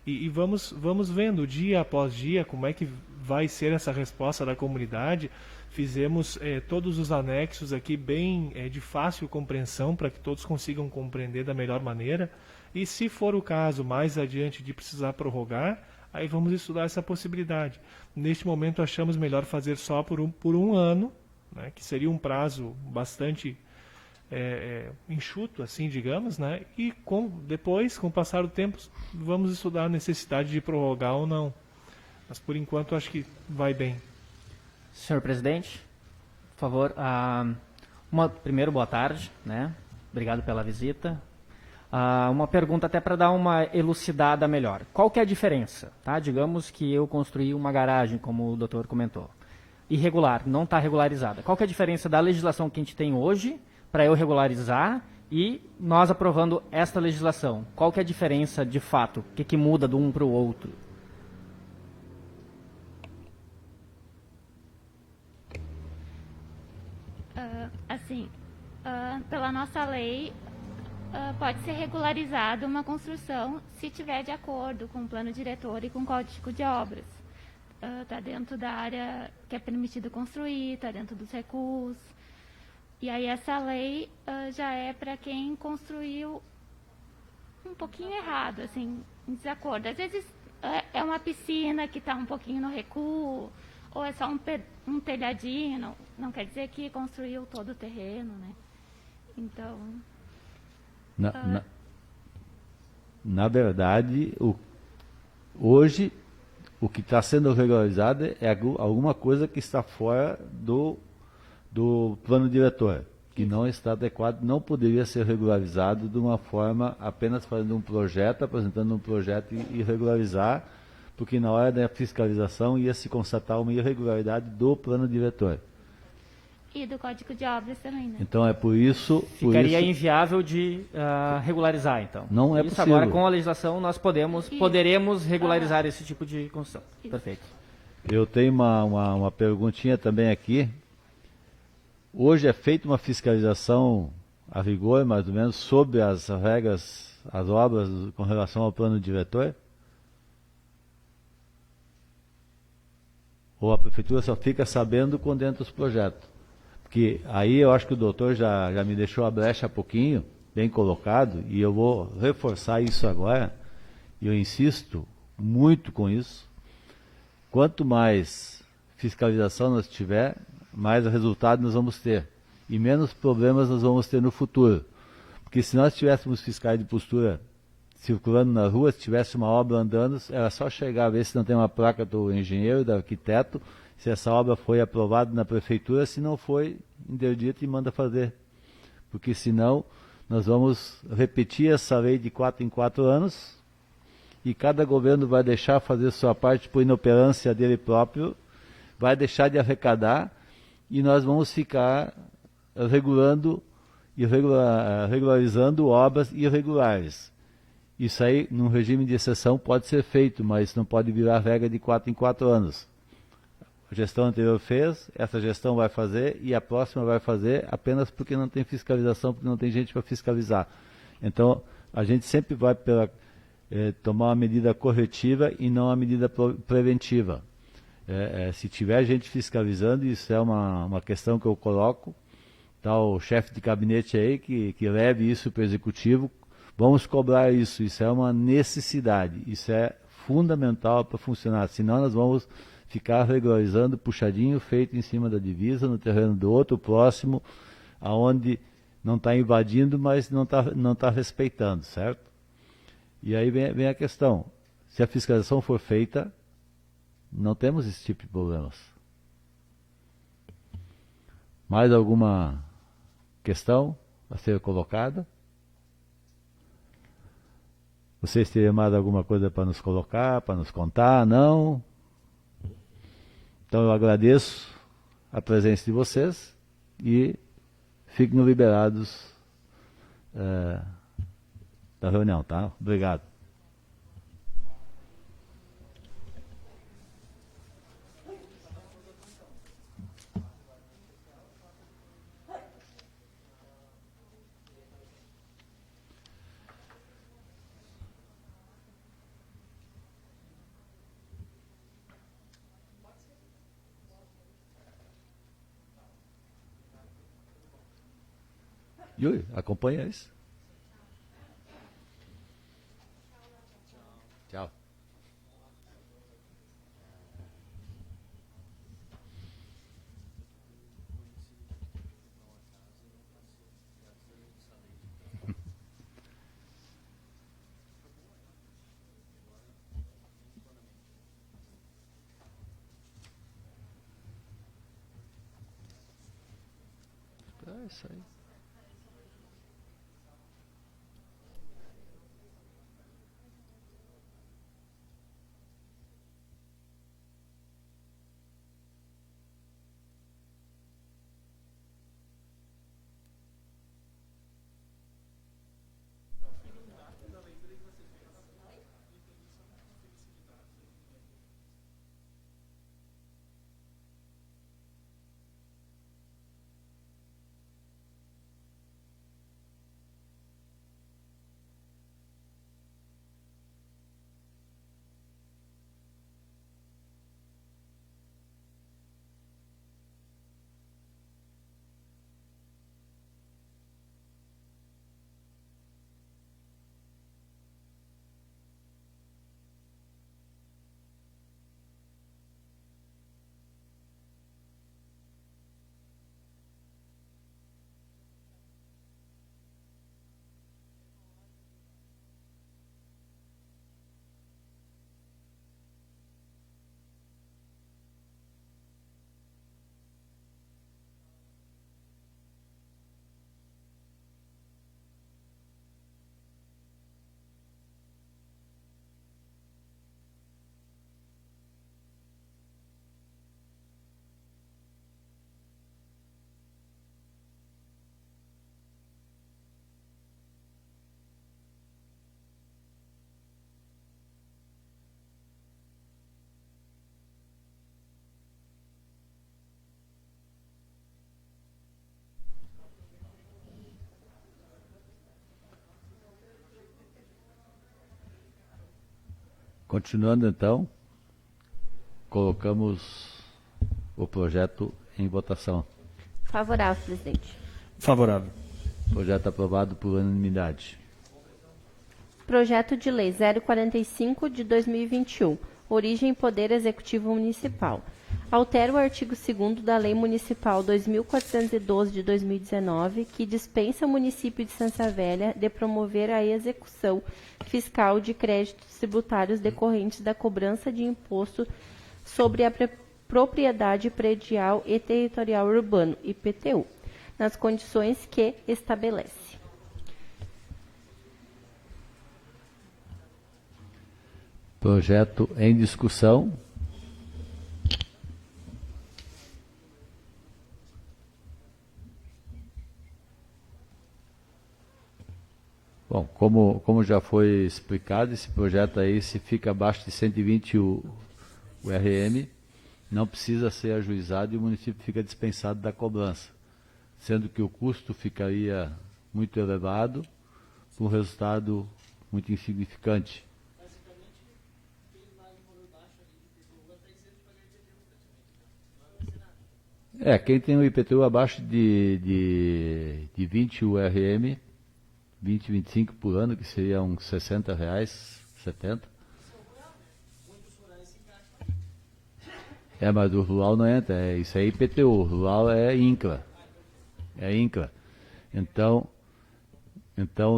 E vamos vendo dia após dia como é que vai ser essa resposta da comunidade. Fizemos todos os anexos aqui bem de fácil compreensão para que todos consigam compreender da melhor maneira. E se for o caso, mais adiante de precisar prorrogar, aí vamos estudar essa possibilidade. Neste momento achamos melhor fazer só por um ano, né, que seria um prazo bastante enxuto, assim, digamos, né? E depois, com o passar do tempo, vamos estudar a necessidade de prorrogar ou não. Mas, por enquanto, acho que vai bem. Senhor presidente, por favor, primeiro, boa tarde, né? Obrigado pela visita. Uma pergunta até para dar uma elucidada melhor. Qual que é a diferença? Tá? Digamos que eu construí uma garagem, como o doutor comentou. Irregular, não está regularizada. Qual que é a diferença da legislação que a gente tem hoje para eu regularizar e nós aprovando esta legislação? Qual que é a diferença de fato? O que muda de um para o outro? Pela nossa lei, pode ser regularizada uma construção se tiver de acordo com o plano diretor e com o código de obras. Está dentro da área que é permitido construir, está dentro dos recursos. E aí essa lei já é para quem construiu um pouquinho errado, assim, em desacordo. Às vezes é uma piscina que está um pouquinho no recuo, ou é só um telhadinho, não quer dizer que construiu todo o terreno, né? Então... Na verdade, hoje, o que está sendo regularizado é alguma coisa que está fora do plano diretor, que não está adequado, não poderia ser regularizado de uma forma apenas fazendo um projeto, apresentando um projeto e regularizar, porque na hora da fiscalização ia se constatar uma irregularidade do plano diretor. E do Código de Obras também, né? Então é por isso... Ficaria inviável de regularizar, então. Não é isso possível. Agora, com a legislação, nós poderemos regularizar esse tipo de construção. Isso. Perfeito. Eu tenho uma perguntinha também aqui. Hoje é feita uma fiscalização a rigor, mais ou menos, sobre as regras, as obras com relação ao plano diretor? Ou a prefeitura só fica sabendo quando entra os projetos? Porque aí eu acho que o doutor já me deixou a brecha há pouquinho, bem colocado, e eu vou reforçar isso agora, e eu insisto muito com isso. Quanto mais fiscalização nós tiver, mais resultado nós vamos ter. E menos problemas nós vamos ter no futuro. Porque se nós tivéssemos fiscais de postura circulando na rua, se tivesse uma obra andando, era só chegar a ver se não tem uma placa do engenheiro, do arquiteto, se essa obra foi aprovada na prefeitura, se não foi, interdita e manda fazer. Porque senão nós vamos repetir essa lei de 4 em 4 anos e cada governo vai deixar fazer sua parte por inoperância dele próprio, vai deixar de arrecadar e nós vamos ficar regularizando obras irregulares. Isso aí, num regime de exceção, pode ser feito, mas não pode virar regra de 4 em 4 anos. A gestão anterior fez, essa gestão vai fazer e a próxima vai fazer apenas porque não tem fiscalização, porque não tem gente para fiscalizar. Então, a gente sempre vai tomar uma medida corretiva e não uma medida preventiva. Se tiver gente fiscalizando, isso é uma questão que eu coloco, tá, o chefe de gabinete aí que leve isso para o executivo, vamos cobrar isso é uma necessidade, isso é fundamental para funcionar, senão nós vamos ficar regularizando puxadinho feito em cima da divisa, no terreno do outro próximo, aonde não está invadindo, mas não tá respeitando, certo? E aí vem a questão, se a fiscalização for feita, não temos esse tipo de problemas. Mais alguma questão a ser colocada? Vocês teriam mais alguma coisa para nos colocar, para nos contar? Não? Então eu agradeço a presença de vocês e fiquem liberados da reunião, tá? Obrigado. Yuri, acompanha isso. Tchau. É isso aí. Continuando então, colocamos o projeto em votação. Favorável, presidente. Favorável. Projeto aprovado por unanimidade. Projeto de Lei 045 de 2021. Origem e Poder Executivo Municipal. Altera o artigo 2º da Lei Municipal 2412 de 2019, que dispensa o município de Estância Velha de promover a execução fiscal de créditos tributários decorrentes da cobrança de imposto sobre a propriedade predial e territorial urbano, IPTU, nas condições que estabelece. Projeto em discussão. Bom, como já foi explicado, esse projeto aí, se fica abaixo de 120 o RM, não precisa ser ajuizado e o município fica dispensado da cobrança, sendo que o custo ficaria muito elevado, com um resultado muito insignificante. Quem tem o IPTU abaixo de 20 URM, 20, 25 por ano, que seria uns R$60, 70. Mas o rural não entra, isso é IPTU, o rural é INCRA. Então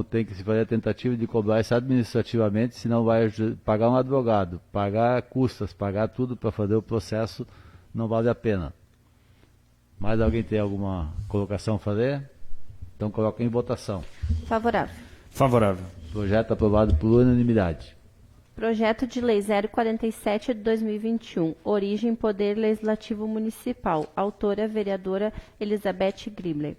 tem que se fazer a tentativa de cobrar isso administrativamente, senão vai pagar um advogado, pagar custas, pagar tudo para fazer o processo, não vale a pena. Mais alguém tem alguma colocação a fazer? Então coloca em votação. Favorável. Favorável. Projeto aprovado por unanimidade. Projeto de Lei 047 de 2021. Origem e Poder Legislativo Municipal. Autora, vereadora Elizabeth Gribler.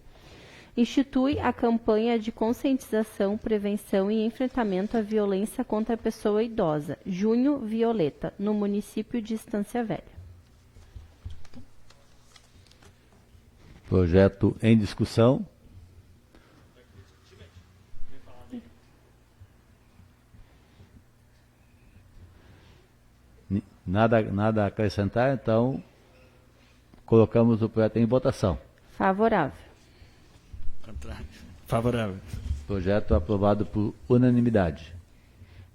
Institui a campanha de conscientização, prevenção e enfrentamento à violência contra a pessoa idosa. Junho Violeta, no município de Estância Velha. Projeto em discussão. Nada a acrescentar, então colocamos o projeto em votação. Favorável. Favorável. Projeto aprovado por unanimidade.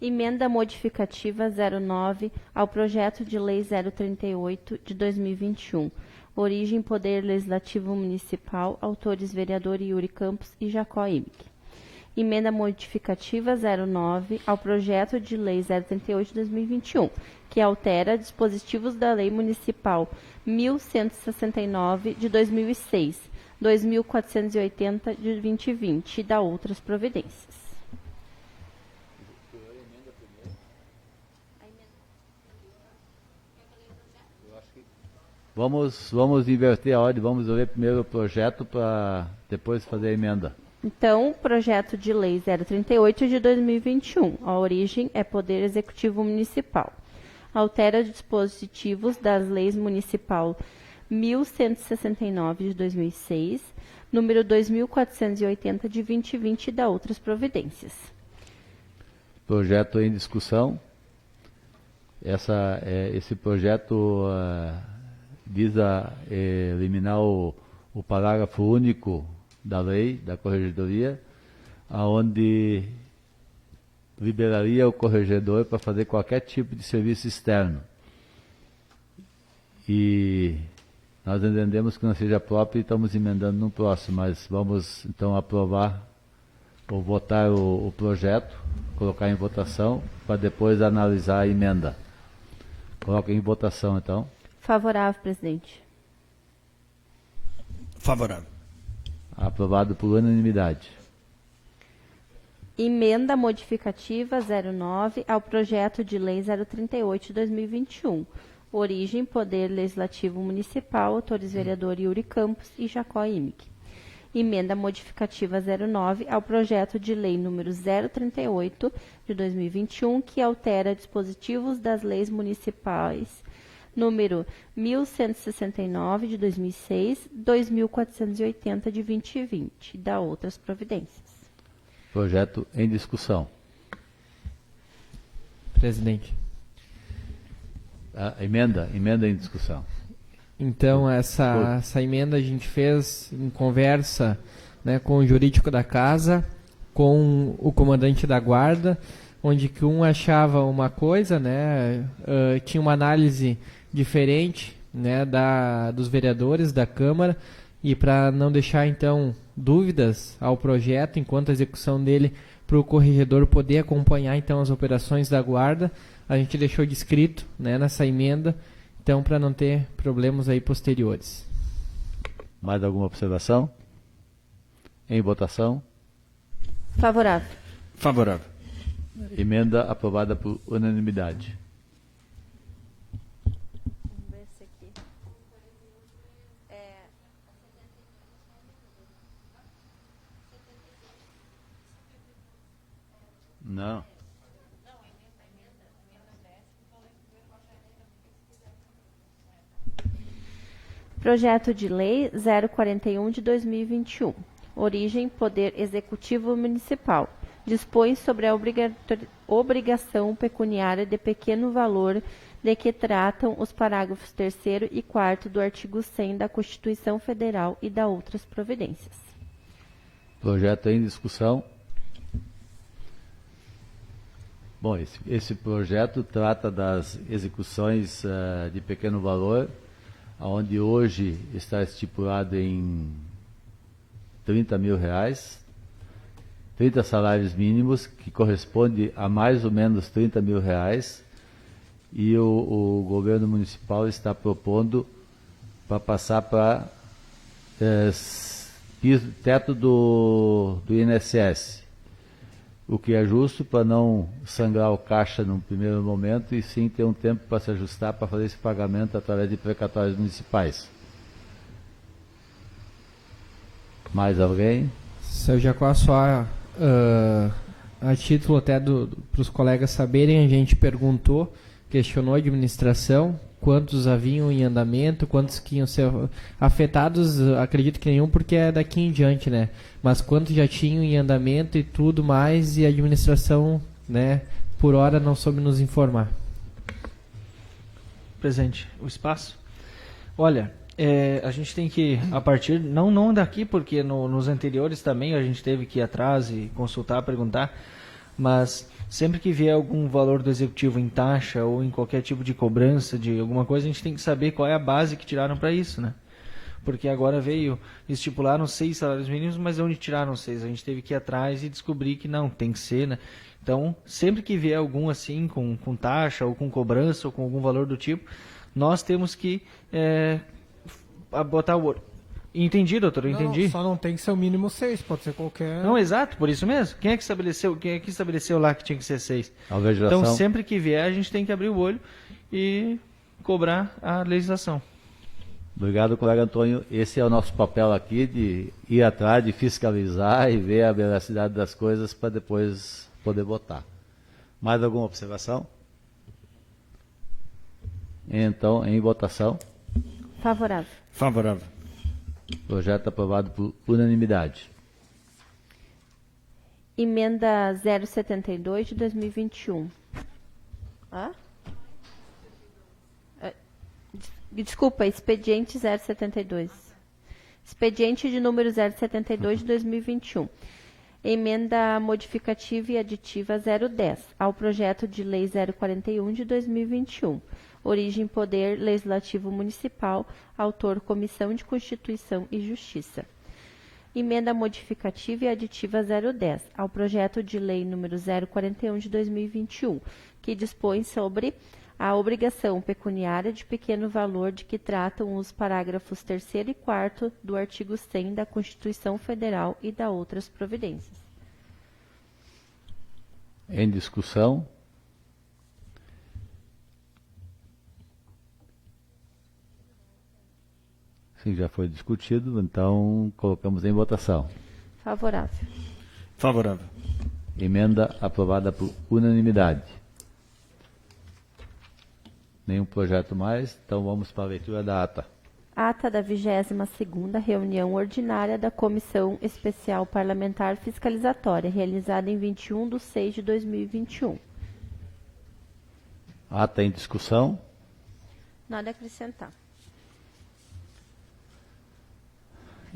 Emenda modificativa 09 ao projeto de lei 038 de 2021. Origem Poder Legislativo Municipal. Autores vereador Yuri Campos e Jacó Imick. Emenda modificativa 09 ao projeto de lei 038 de 2021, que altera dispositivos da Lei Municipal 1169 de 2006, 2.480 de 2020 e da outras providências. Vamos inverter a ordem, vamos ver primeiro o projeto para depois fazer a emenda. Então, projeto de lei 038 de 2021. A origem é Poder Executivo Municipal. Altera dispositivos das leis municipal 1169 de 2006, número 2480 de 2020 e da outras providências. Projeto em discussão. Esse projeto visa eliminar o parágrafo único da lei, da corregedoria, aonde liberaria o corregedor para fazer qualquer tipo de serviço externo. E nós entendemos que não seja próprio e estamos emendando no próximo, mas vamos então aprovar ou votar o projeto, colocar em votação, para depois analisar a emenda. Coloca em votação, então. Favorável, presidente. Favorável. Aprovado por unanimidade. Emenda modificativa 09 ao projeto de lei 038 de 2021. Origem, Poder Legislativo Municipal, autores vereador Yuri Campos e Jacó Imick. Emenda modificativa 09 ao projeto de lei número 038 de 2021, que altera dispositivos das leis municipais número 1169 de 2006, 2480 de 2020 e da outras providências. Projeto em discussão. Presidente. Emenda em discussão. Então, essa emenda a gente fez em conversa, né, com o jurídico da casa, com o comandante da guarda, onde que um achava uma coisa, né, tinha uma análise diferente, né, dos vereadores da Câmara, e para não deixar, então, dúvidas ao projeto, enquanto a execução dele, para o corregedor poder acompanhar, então, as operações da guarda, a gente deixou descrito, né, nessa emenda, então, para não ter problemas aí posteriores. Mais alguma observação? Em votação? Favorável. Favorável. Emenda aprovada por unanimidade. Vamos ver esse aqui. Não. Projeto de lei 041 de 2021. Origem, Poder Executivo Municipal. Dispõe sobre a obrigação pecuniária de pequeno valor de que tratam os parágrafos 3º e 4º do artigo 100 da Constituição Federal e da outras providências. Projeto em discussão. Bom, esse projeto trata das execuções de pequeno valor, onde hoje está estipulado em R$30 mil, 30 salários mínimos, que corresponde a mais ou menos R$30 mil, e o governo municipal está propondo para passar para teto do INSS, o que é justo para não sangrar o caixa no primeiro momento e sim ter um tempo para se ajustar para fazer esse pagamento através de precatórios municipais. Mais alguém? Seu Jacó, só a título até para os colegas saberem, a gente questionou a administração, quantos haviam em andamento, quantos que iam ser afetados, acredito que nenhum, porque é daqui em diante, né? Mas quantos já tinham em andamento e tudo mais, e a administração, né, por hora não soube nos informar. Presente, o espaço. Olha, a gente tem que, a partir, não daqui, porque nos anteriores também a gente teve que ir atrás e consultar, perguntar, mas sempre que vier algum valor do executivo em taxa ou em qualquer tipo de cobrança de alguma coisa, a gente tem que saber qual é a base que tiraram para isso, né? Porque agora estipularam 6 salários mínimos, mas onde tiraram 6? A gente teve que ir atrás e descobrir que não, tem que ser, né? Então, sempre que vier algum assim, com taxa ou com cobrança ou com algum valor do tipo, nós temos que botar o Entendi, doutor, eu Não, entendi. só não tem que ser o mínimo 6, pode ser qualquer. Não, exato, por isso mesmo. Quem é que estabeleceu lá que tinha que ser 6? A legislação. Então, sempre que vier, a gente tem que abrir o olho e cobrar a legislação. Obrigado, colega Antônio. Esse é o nosso papel aqui, de ir atrás, de fiscalizar e ver a veracidade das coisas para depois poder votar. Mais alguma observação? Então, em votação, Favorável. Favorável. projeto aprovado por unanimidade. Emenda 072 de 2021. Hã? Desculpa, expediente 072. Expediente de número 072 de 2021. Emenda modificativa e aditiva 010 ao projeto de lei 041 de 2021. Origem Poder Legislativo Municipal. Autor Comissão de Constituição e Justiça. Emenda modificativa e aditiva 010 ao projeto de lei número 041 de 2021, que dispõe sobre a obrigação pecuniária de pequeno valor de que tratam os parágrafos 3º e 4º do artigo 100 da Constituição Federal e da outras providências. Em discussão. Sim, já foi discutido, então colocamos em votação. Favorável. Favorável. Emenda aprovada por unanimidade. Nenhum projeto mais, então vamos para a leitura da ata. Ata da 22ª reunião ordinária da Comissão Especial Parlamentar Fiscalizatória, realizada em 21/6 de 2021. Ata em discussão. Nada a acrescentar.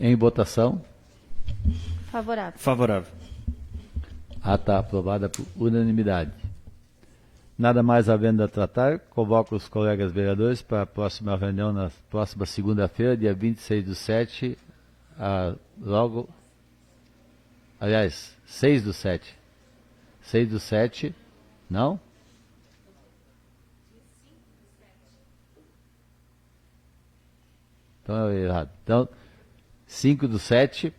Em votação. Favorável. Favorável. Ata aprovada por unanimidade. Nada mais havendo a tratar, convoco os colegas vereadores para a próxima reunião, na próxima segunda-feira, dia 26/7, logo... Aliás, 6/7. 6/7, não? Então é errado. Então, 5/7,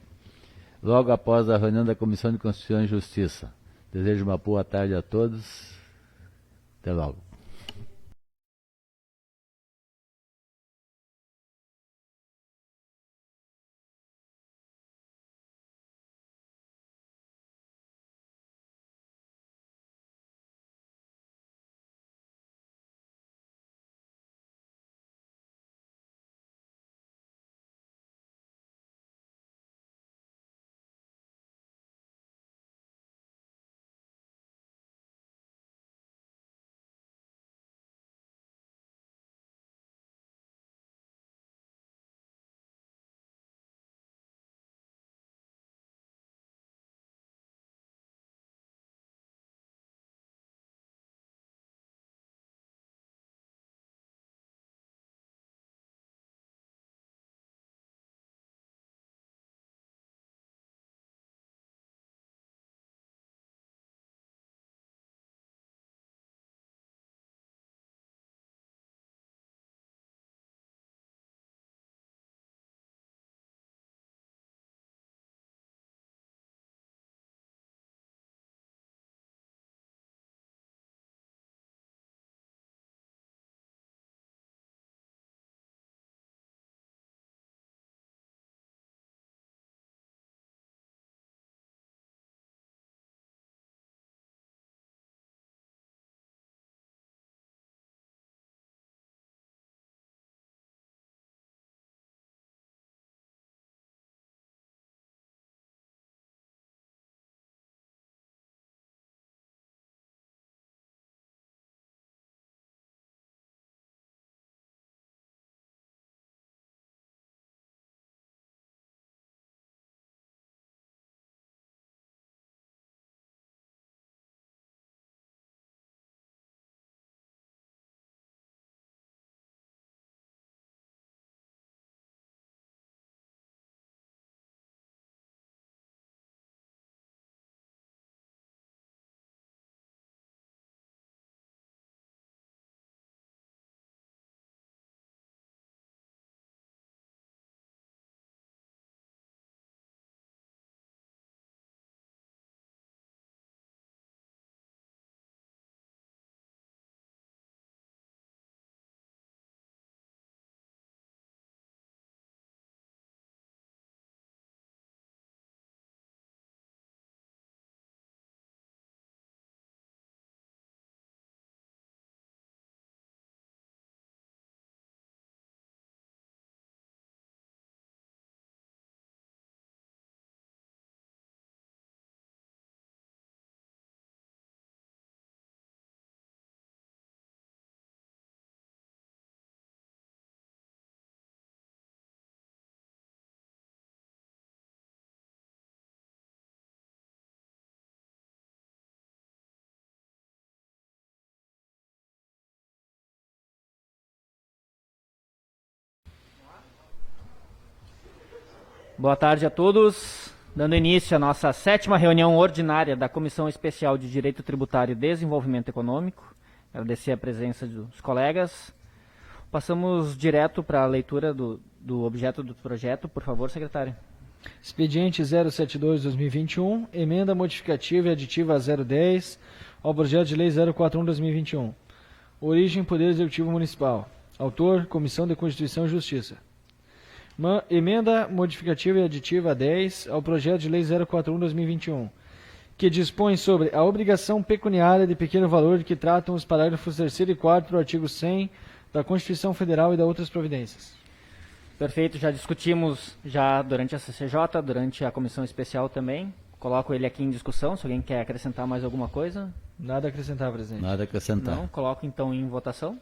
logo após a reunião da Comissão de Constituição e Justiça. Desejo uma boa tarde a todos. Até logo. Boa tarde a todos. Dando início à nossa 7ª reunião ordinária da Comissão Especial de Direito Tributário e Desenvolvimento Econômico. Agradecer a presença dos colegas. Passamos direto para a leitura do objeto do projeto. Por favor, secretário. Expediente 072/2021, emenda modificativa e aditiva a 010 ao projeto de lei 041/2021. Origem Poder Executivo Municipal. Autor, Comissão de Constituição e Justiça. Emenda modificativa e aditiva a 10 ao projeto de lei 041/2021, que dispõe sobre a obrigação pecuniária de pequeno valor de que tratam os parágrafos 3º e 4º do artigo 100 da Constituição Federal e da outras providências. Perfeito, já discutimos já durante a CCJ, durante a comissão especial também. Coloco ele aqui em discussão, se alguém quer acrescentar mais alguma coisa. Nada a acrescentar, presidente. Nada a acrescentar. Não, coloco então em votação.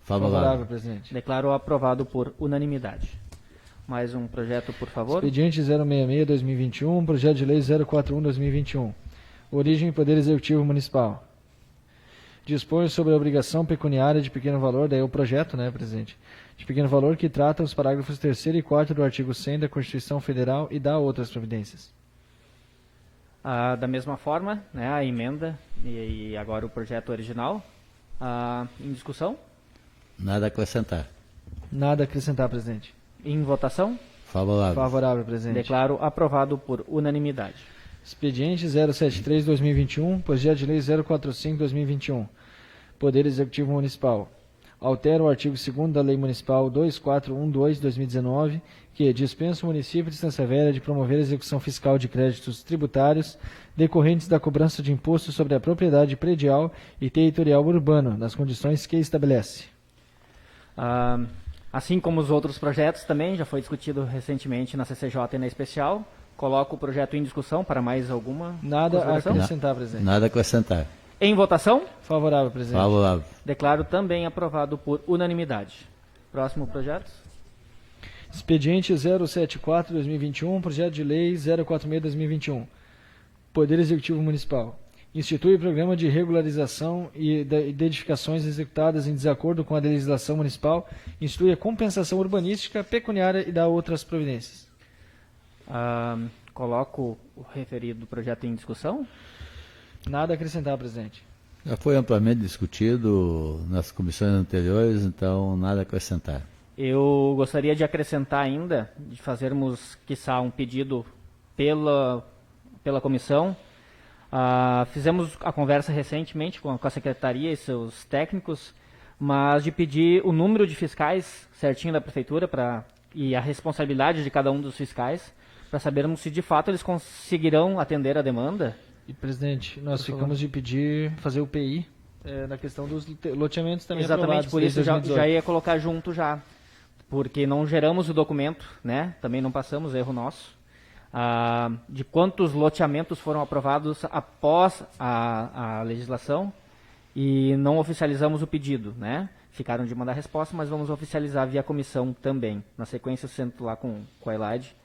Favorável, presidente. Declaro aprovado por unanimidade. Mais um projeto, por favor. Expediente 066/2021, projeto de lei 041/2021. Origem e Poder Executivo Municipal. Dispõe sobre a obrigação pecuniária de pequeno valor, daí o projeto, né, presidente? De pequeno valor que trata os parágrafos 3º e 4º do artigo 100 da Constituição Federal e da outras providências. Da mesma forma, né, a emenda e agora o projeto original. Em discussão? Nada a acrescentar. Nada a acrescentar, presidente. Em votação? Favorável. Favorável, presidente. Declaro aprovado por unanimidade. Expediente 073/2021, projeto de lei 045/2021. Poder Executivo Municipal. Altera o artigo 2º da Lei Municipal 2412/2019, que dispensa o município de Estância Velha de promover a execução fiscal de créditos tributários decorrentes da cobrança de imposto sobre a propriedade predial e territorial urbano, nas condições que estabelece. Assim como os outros projetos também, já foi discutido recentemente na CCJ e na especial. Coloco o projeto em discussão para mais alguma Nada a consideração? acrescentar, presidente. Nada a acrescentar. Em votação? Favorável, presidente. Favorável. Declaro também aprovado por unanimidade. Próximo projeto. Expediente 074/2021, projeto de lei 046/2021. Poder Executivo Municipal. Institui programa de regularização e de edificações executadas em desacordo com a legislação municipal. Institui a compensação urbanística, pecuniária e dá outras providências. Coloco o referido projeto em discussão. Nada a acrescentar, presidente. Já foi amplamente discutido nas comissões anteriores, então nada a acrescentar. Eu gostaria de acrescentar ainda, de fazermos, quiçá, um pedido pela comissão. Fizemos a conversa recentemente com a secretaria e seus técnicos, mas de pedir o número de fiscais certinho da prefeitura e a responsabilidade de cada um dos fiscais, para sabermos se de fato eles conseguirão atender a demanda. E, presidente, nós ficamos de pedir, fazer o PI na questão dos loteamentos também. Exatamente, por isso já ia colocar junto já, porque não geramos o documento, né? Também não passamos, erro nosso, de quantos loteamentos foram aprovados após a legislação e não oficializamos o pedido, né? Ficaram de mandar resposta, mas vamos oficializar via comissão também. Na sequência, eu sento lá com a Elaide.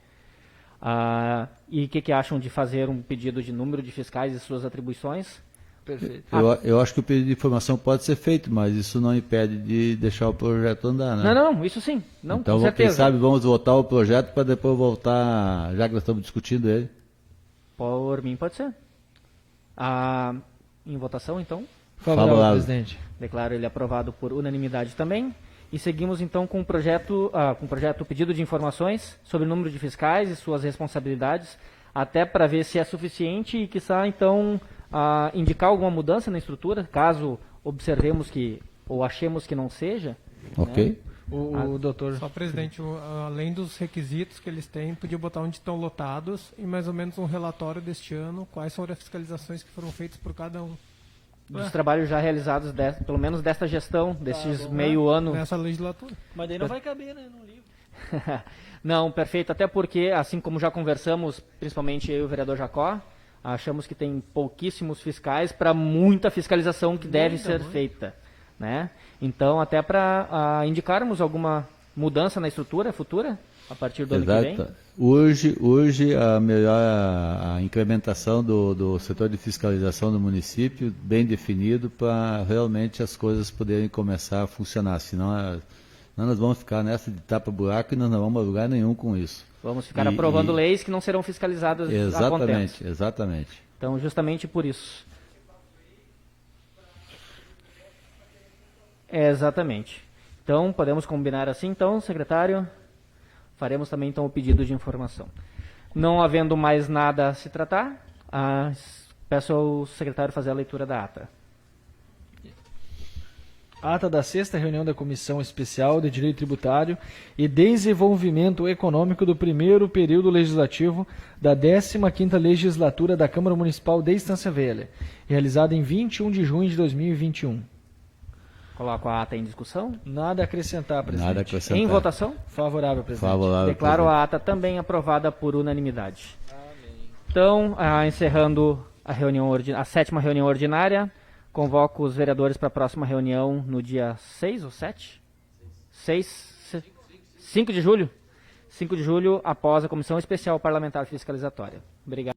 E o que acham de fazer um pedido de número de fiscais e suas atribuições? Perfeito. Eu acho que o pedido de informação pode ser feito, mas isso não impede de deixar o projeto andar, né? Não, isso sim. Não, então, com certeza. quem sabe vamos votar o projeto para depois voltar, já que nós estamos discutindo ele. Por mim, pode ser. Em votação, então? Favorável, presidente. Declaro ele aprovado por unanimidade também. E seguimos então com o projeto, pedido de informações sobre o número de fiscais e suas responsabilidades, até para ver se é suficiente e, quiçá, então, indicar alguma mudança na estrutura, caso observemos ou achemos que não seja. Ok. Né? O doutor... Só, presidente, além dos requisitos que eles têm, podia botar onde estão lotados e mais ou menos um relatório deste ano, quais foram as fiscalizações que foram feitas por cada um. Dos trabalhos já realizados, pelo menos desta gestão, desses meio ano. Nessa legislatura. Mas daí não vai caber, né, no livro. Não, perfeito. Até porque, assim como já conversamos, principalmente eu e o vereador Jacó, achamos que tem pouquíssimos fiscais para muita fiscalização que deve ser feita, né? Então, até para indicarmos alguma mudança na estrutura futura, a partir do ano que vem. Hoje a incrementação do setor de fiscalização do município bem definido para realmente as coisas poderem começar a funcionar, senão Nós vamos ficar nessa de tapa-buraco e nós não vamos a lugar nenhum com isso. Vamos ficar aprovando leis que não serão fiscalizadas a contento. Exatamente. Então, justamente por isso. Exatamente. Então, podemos combinar assim, então, secretário? Faremos também, então, o pedido de informação. Não havendo mais nada a se tratar, peço ao secretário fazer a leitura da ata. Ata da 6ª reunião da Comissão Especial de Direito Tributário e Desenvolvimento Econômico do primeiro período legislativo da 15ª Legislatura da Câmara Municipal de Estância Velha, realizada em 21 de junho de 2021. Coloco a ata em discussão. Nada a acrescentar, presidente. Nada a acrescentar. Em votação? Favorável, presidente. Favorável, Declaro presidente. a ata também aprovada por unanimidade. Então, encerrando a 7ª reunião ordinária, convoco os vereadores para a próxima reunião no dia 6 ou 7? 5 de julho. 5 de julho, após a Comissão Especial Parlamentar Fiscalizatória. Obrigado.